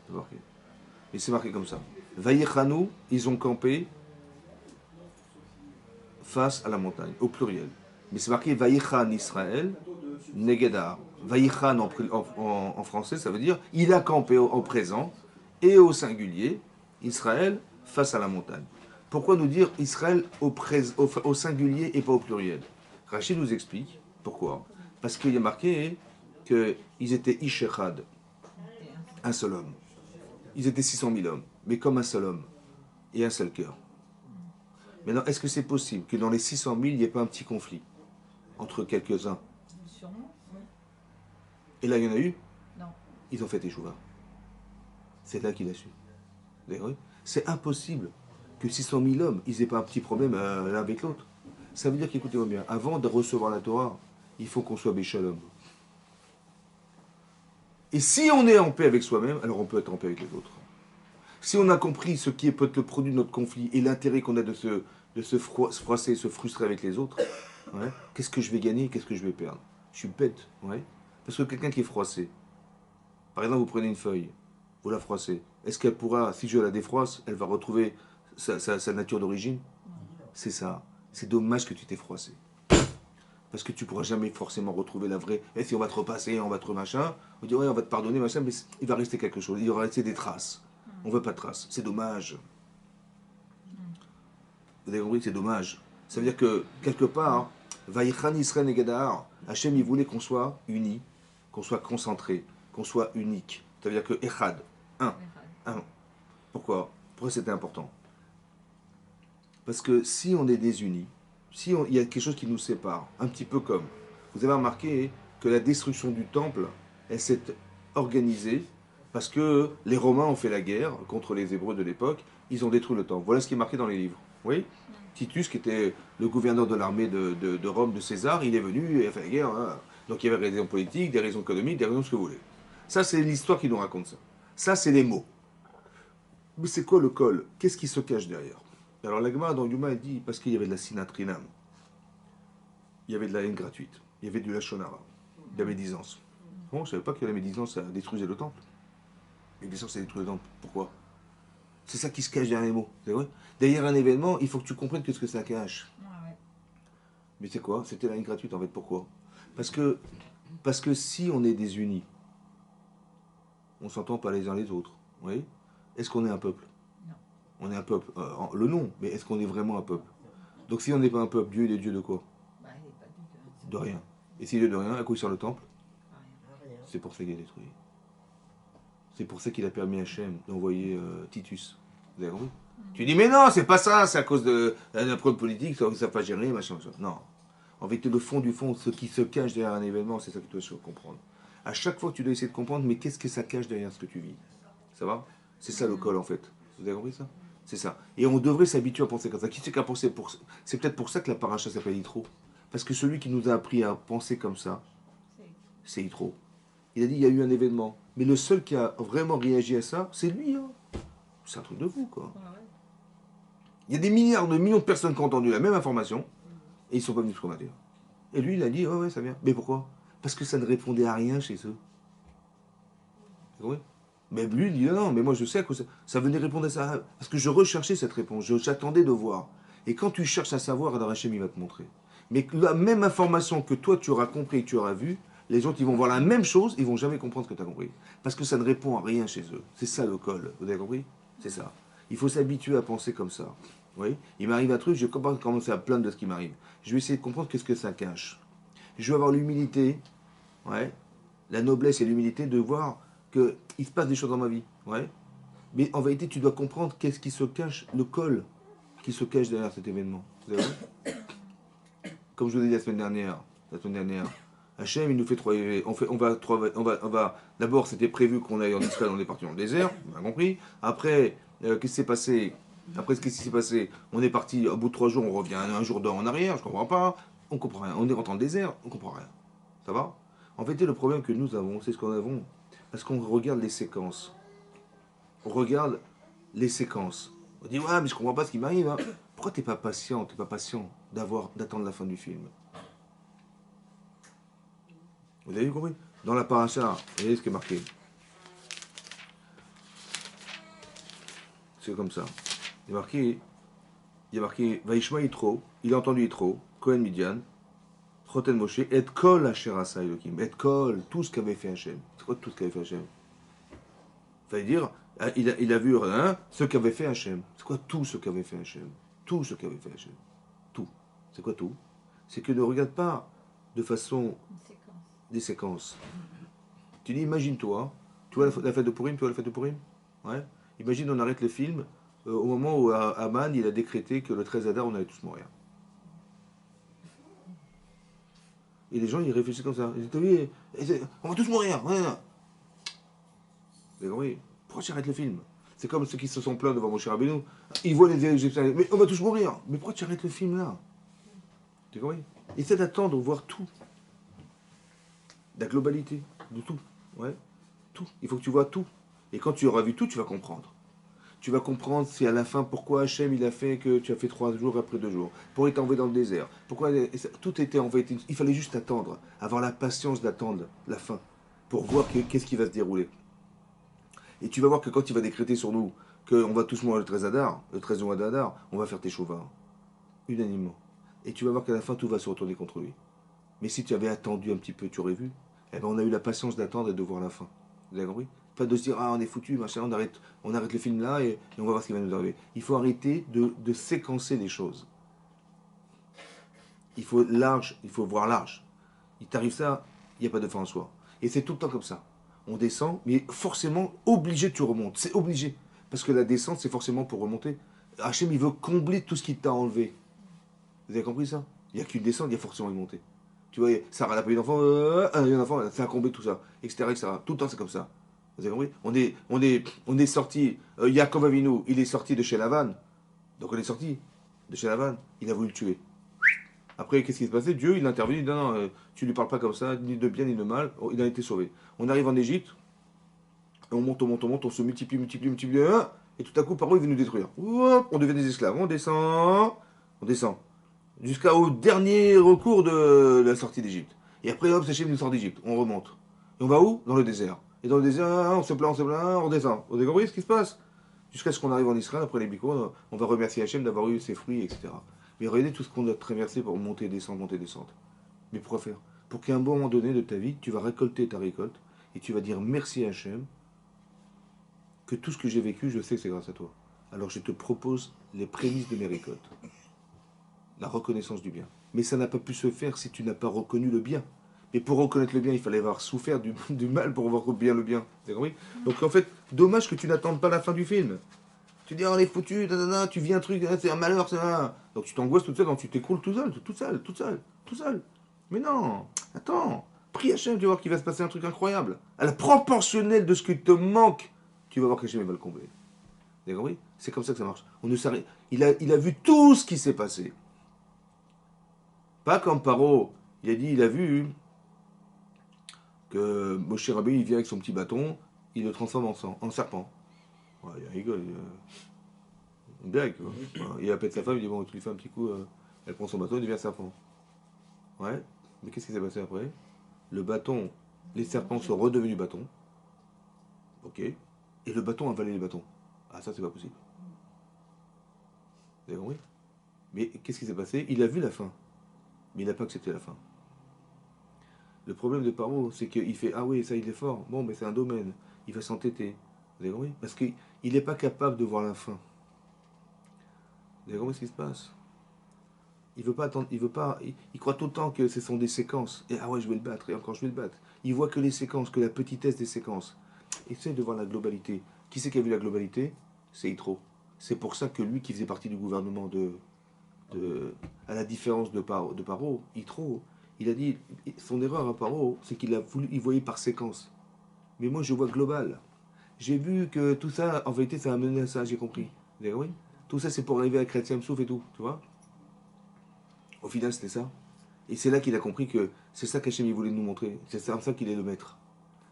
C'est marqué. Et c'est marqué comme ça. Vayichanou, ils ont campé face à la montagne, au pluriel. Mais c'est marqué Vayichan Israël, Negedar. Vayichan en français, ça veut dire il a campé au présent et au singulier, Israël face à la montagne. Pourquoi nous dire Israël au singulier et pas au pluriel? Rachid nous explique pourquoi. Parce qu'il y a marqué qu'ils étaient Ishechad, un seul homme. Ils étaient 600 000 hommes, mais comme un seul homme et un seul cœur. Maintenant, est-ce que c'est possible que dans les 600 000, il n'y ait pas un petit conflit entre quelques-uns? Sûrement, oui. Et là, il y en a eu? Non. Ils ont fait Teshuvah. C'est là qu'il a su. Vous avez vu? C'est impossible que 600 000 hommes, ils n'aient pas un petit problème l'un avec l'autre. Ça veut dire qu'écoutez-moi bien, avant de recevoir la Torah, il faut qu'on soit Béchalom. Et si on est en paix avec soi-même, alors on peut être en paix avec les autres. Si on a compris ce qui peut être le produit de notre conflit et l'intérêt qu'on a de se froisser, se frustrer avec les autres, ouais, qu'est-ce que je vais gagner, qu'est-ce que je vais perdre? Je suis bête, ouais. Parce que quelqu'un qui est froissé, par exemple, vous prenez une feuille, vous la froissez, est-ce qu'elle pourra, si je la défroisse, elle va retrouver sa nature d'origine? C'est ça. C'est dommage que tu t'es froissé. Parce que tu ne pourras jamais forcément retrouver la vraie. Et si on va te repasser, on va te machin, on dit ouais, on va te pardonner, machin, mais il va rester quelque chose. Il y aura resté des traces. On ne veut pas de traces. C'est dommage. Vous avez compris que c'est dommage. Ça veut dire que, quelque part, Vaïchan Israël Negadar, Hachem, il voulait qu'on soit unis, qu'on soit concentrés, qu'on soit unique. Ça veut dire que Echad, un. Pourquoi c'était important? Parce que si on est désunis, il y a quelque chose qui nous sépare, un petit peu comme, vous avez remarqué que la destruction du temple, elle s'est organisée parce que les Romains ont fait la guerre contre les Hébreux de l'époque, ils ont détruit le temple. Voilà ce qui est marqué dans les livres. Oui, Titus, qui était le gouverneur de l'armée de Rome, de César, il est venu et a fait la guerre. Hein. Donc il y avait des raisons politiques, des raisons économiques, des raisons ce que vous voulez. Ça, c'est l'histoire qui nous raconte ça. Ça, c'est les mots. Mais c'est quoi le col? Qu'est-ce qui se cache derrière? Alors la Gemara dans Yuma, elle dit, parce qu'il y avait de la sinatrinam, il y avait de la haine gratuite, il y avait du lachonara, de la médisance. Bon, je ne savais pas que la médisance ça détruisait le temple. La médisance, ça détruit le temple. Pourquoi? C'est ça qui se cache derrière les mots. C'est vrai? Derrière un événement, il faut que tu comprennes ce que ça cache. Mais c'est quoi? C'était la haine gratuite en fait. Pourquoi? Parce que si on est désunis, on s'entend pas les uns les autres. Oui. Est-ce qu'on est un peuple? Non. On est un peuple. Le nom, mais est-ce qu'on est vraiment un peuple? Donc si on n'est pas un peuple, Dieu il est Dieu de quoi? Bah, il n'est pas du tout. De rien. Et s'il est de rien, à quoi il sert le temple? Rien. C'est pour ça qu'il est détruit. C'est pour ça qu'il a permis à Hachem d'envoyer Titus. Vous avez compris? Tu dis, mais non, c'est pas ça, c'est à cause d'un problème politique, ça ne savent pas gérer, machin, machin. Non. En vérité, le fond du fond, ce qui se cache derrière un événement, c'est ça que tu dois comprendre. À chaque fois, tu dois essayer de comprendre, mais qu'est-ce que ça cache derrière ce que tu vis? Ça va? C'est ça le col, en fait. Vous avez compris ça? C'est ça. Et on devrait s'habituer à penser comme ça. Qui c'est qui a pensé pour... C'est peut-être pour ça que la paracha s'appelle Yitro. Parce que celui qui nous a appris à penser comme ça, c'est Yitro. Il a dit, il y a eu un événement. Mais le seul qui a vraiment réagi à ça, c'est lui. Hein. C'est un truc de fou, quoi. Il y a des milliards de millions de personnes qui ont entendu la même information, et ils ne sont pas venus se convaincre. Et lui, il a dit, ouais, ouais, ça vient. Mais pourquoi? Parce que ça ne répondait à rien chez eux. Oui. Mais lui, il dit, non, mais moi je sais que ça venait répondre à ça. Parce que je recherchais cette réponse, j'attendais de voir. Et quand tu cherches à savoir, alors Hachem, il va te montrer. Mais la même information que toi, tu auras compris, que tu auras vu, les autres, ils vont voir la même chose, ils vont jamais comprendre ce que tu as compris. Parce que ça ne répond à rien chez eux. C'est ça le col. Vous avez compris? C'est ça. Il faut s'habituer à penser comme ça. Oui. Il m'arrive un truc, je vais commencer à plaindre de ce qui m'arrive. Je vais essayer de comprendre qu'est-ce que ça cache. Je vais avoir l'humilité, ouais, la noblesse et l'humilité de voir qu'il se passe des choses dans ma vie. Ouais. Mais en vérité, tu dois comprendre qu'est-ce qui se cache, le col qui se cache derrière cet événement. Vous avez vu? Comme je vous ai dit la semaine dernière, Hachem, il nous fait trois. On va d'abord, c'était prévu qu'on aille en Israël, on est parti dans le désert, on a compris. Après, qu'est-ce qui s'est passé? Après, qu'est-ce qui s'est passé? On est parti, au bout de 3 jours, on revient un jour en arrière, je comprends pas. On comprend rien. On est rentré dans le désert, on comprend rien. Ça va? En fait, le problème que nous avons, c'est ce qu'on avons, parce qu'on regarde les séquences. On regarde les séquences. On dit, ouais, mais je comprends pas ce qui m'arrive. Hein. Pourquoi t'es pas patient d'attendre la fin du film? Vous avez compris? Dans la paracha, vous voyez ce qui est marqué. C'est comme ça. Il y a marqué Vaishma Yitro, il a entendu Yitro, Cohen Midian, Choten Moshe, et Kol Asher Asa Elohim, et Kol, tout ce qu'avait fait Hachem. C'est quoi tout ce qu'avait fait Hachem? Ça veut dire, il a vu ce qu'avait fait Hachem. C'est quoi tout ce qu'avait fait Hachem? Tout ce qu'avait fait Hachem. Tout. C'est quoi tout? C'est que ne regarde pas de façon des séquences. Tu dis, imagine-toi, tu vois la fête de Purim, ouais. Imagine, on arrête le film au moment où Aman, il a décrété que le 13 Adar, on allait tous mourir. Et les gens, ils réfléchissent comme ça. Ils disent, oui, on va tous mourir. Ouais. Mais oui, pourquoi tu arrêtes le film? C'est comme ceux qui se sont plaints devant Moshe Rabbeinu. Ils voient les Égyptiens, mais on va tous mourir. Mais pourquoi tu arrêtes le film là? Tu comprends? Essaie d'attendre, voir tout. La globalité de tout. Ouais. Tout. Il faut que tu vois tout. Et quand tu auras vu tout, tu vas comprendre. Tu vas comprendre, c'est à la fin pourquoi Hachem il a fait que tu as fait 3 jours après 2 jours. Pourquoi il t'a envoyé dans le désert. Pourquoi tout était envoyé. Il fallait juste attendre. Avoir la patience d'attendre la fin. Pour voir qu'est-ce qui va se dérouler. Et tu vas voir que quand il va décréter sur nous qu'on va tous mourir le 13 Adar, le 13 mois d'Adar, on va faire tes chauvins. Unanimement. Et tu vas voir qu'à la fin, tout va se retourner contre lui. Mais si tu avais attendu un petit peu, tu aurais vu. Eh ben, on a eu la patience d'attendre et de voir la fin. Vous avez compris? Pas de se dire, ah, on est foutu, machin, on arrête le film là et on va voir ce qui va nous arriver. Il faut arrêter de séquencer les choses. Il faut voir large. Il t'arrive ça, il n'y a pas de fin en soi. Et c'est tout le temps comme ça. On descend, mais forcément, obligé tu remontes. C'est obligé. Parce que la descente, c'est forcément pour remonter. Hachem, il veut combler tout ce qu'il t'a enlevé. Vous avez compris ça? Il n'y a qu'une descente, il y a forcément une montée. Tu vois, Sarah n'a pas eu d'enfant, ça a comblé tout ça, etc. Tout le temps, c'est comme ça. Vous avez compris? On est sorti, Yaakov Avinu, il est sorti de chez Lavan. Donc on est sorti de chez Lavan, il a voulu le tuer. Après, qu'est-ce qui s'est passé? Dieu, il a intervenu, il dit non, tu lui parles pas comme ça, ni de bien ni de mal. Il a été sauvé. On arrive en Égypte, et on monte, on se multiplie, et tout à coup, par où il veut nous détruire. On devient des esclaves, on descend. Jusqu'au dernier recours de la sortie d'Égypte. Et après, hop, Hachem nous sort d'Égypte. On remonte. Et on va où? Dans le désert. Et dans le désert, on se plaint, on descend. Vous avez compris ce qui se passe? Jusqu'à ce qu'on arrive en Israël, après les Bikourim, on va remercier Hachem d'avoir eu ses fruits, etc. Mais regardez tout ce qu'on a traversé pour monter et descendre, monter et descendre. Mais pourquoi faire? Pour qu'à un moment donné de ta vie, tu vas récolter ta récolte et tu vas dire merci à Hachem que tout ce que j'ai vécu, je sais que c'est grâce à toi. Alors je te propose les prémices de mes récoltes. La reconnaissance du bien. Mais ça n'a pas pu se faire si tu n'as pas reconnu le bien. Mais pour reconnaître le bien, il fallait avoir souffert du mal pour voir bien le bien. Vous avez compris? Donc en fait, dommage que tu n'attendes pas la fin du film. Tu dis, oh, on est foutu, tu vis un truc, c'est un malheur, c'est un... Donc tu t'angoisses toute seule, donc tu t'écroules tout seul, tout seul. Mais non, attends, prie Hachem, tu vas voir qu'il va se passer un truc incroyable. À la proportionnelle de ce qui te manque, tu vas voir qu'Hachem va le combler. Vous avez compris? C'est comme ça que ça marche. On ne s'arrête. Il a vu tout ce qui s'est passé. Pas comme Paro, il a vu que Moshe Rabbeinu, il vient avec son petit bâton, il le transforme en serpent. Ouais, il rigole, une blague. Il appelle sa femme, il dit bon, tu lui fais un petit coup, elle prend son bâton, il devient serpent. Ouais, mais qu'est-ce qui s'est passé après? Le bâton, les serpents sont redevenus bâtons. Ok. Et le bâton a avalé les bâtons. Ah, ça, c'est pas possible. Vous avez compris? Mais qu'est-ce qui s'est passé? Il a vu la fin. Mais il n'a pas accepté la fin. Le problème de Paro, c'est qu'il fait ah oui, ça il est fort. Bon, mais c'est un domaine. Il va s'entêter. Vous avez compris? Parce qu'il n'est pas capable de voir la fin. Vous avez compris ce qui se passe? Il veut pas attendre, il croit tout le temps que ce sont des séquences. Et ah ouais, je vais le battre, et encore je vais le battre. Il voit que les séquences, que la petitesse des séquences. Essaye de voir la globalité. Qui c'est qui a vu la globalité? C'est Yitro. C'est pour ça que lui qui faisait partie du gouvernement à la différence de Paro, Yitro, il a dit, son erreur à Paro, c'est il voyait par séquence. Mais moi je vois global. J'ai vu que tout ça, en vérité, ça a mené à ça, j'ai compris. Vous avez compris? Tout ça, c'est pour arriver à Chrétien Souf et tout, tu vois? Au final, c'était ça. Et c'est là qu'il a compris que c'est ça qu'Hachem voulait nous montrer. C'est ça qu'il est le maître.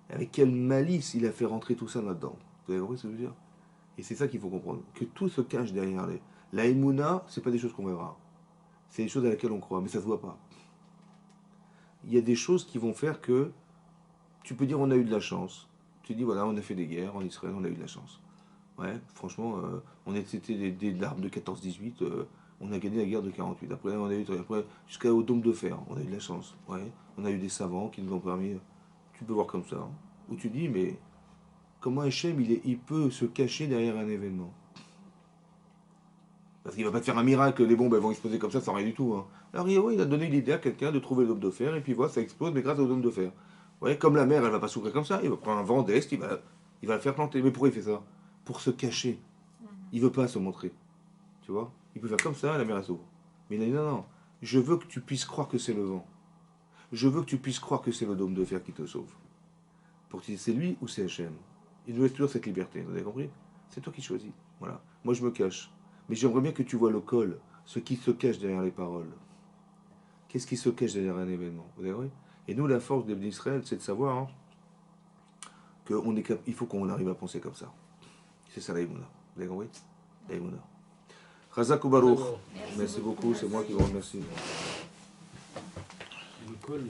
Avec quelle malice il a fait rentrer tout ça là-dedans. Vous avez compris ce que je veux dire? Et c'est ça qu'il faut comprendre. Que tout se cache derrière les... La Emouna, c'est pas des choses qu'on verra. C'est des choses à laquelle on croit, mais ça se voit pas. Il y a des choses qui vont faire que tu peux dire on a eu de la chance. Tu dis voilà, on a fait des guerres en Israël, on a eu de la chance. Ouais, franchement, c'était des larmes de 14-18, on a gagné la guerre de 48. Après, on a eu jusqu'au dôme de fer, on a eu de la chance. Ouais, on a eu des savants qui nous ont permis. Tu peux voir comme ça. Hein, où tu dis, mais comment Hachem, il peut se cacher derrière un événement? Parce qu'il ne va pas te faire un miracle, les bombes elles vont exploser comme ça sans rien du tout. Hein. Alors il a donné l'idée à quelqu'un de trouver le dôme de fer, et puis voilà, ça explose, mais grâce au dôme de fer. Ouais, comme la mer, elle va pas s'ouvrir comme ça, il va prendre un vent d'est, il va le faire planter. Mais pourquoi il fait ça? Pour se cacher. Il veut pas se montrer. Tu vois? Il peut faire comme ça, la mer elle s'ouvre. Mais il a dit non, je veux que tu puisses croire que c'est le vent. Je veux que tu puisses croire que c'est le dôme de fer qui te sauve. Pour que c'est lui ou c'est Hachem. Il nous laisse toujours cette liberté, vous avez compris? C'est toi qui choisis. Voilà. Moi je me cache. Mais j'aimerais bien que tu vois le col, ce qui se cache derrière les paroles. Qu'est-ce qui se cache derrière un événement? Vous avez compris? Et nous, la force d'Israël, c'est de savoir hein, qu'il faut qu'on arrive à penser comme ça. C'est ça l'Aïmouna. Vous avez compris? L'Aïmouna. Chazak ou Baruch. Merci beaucoup, c'est moi qui vous remercie. Le col.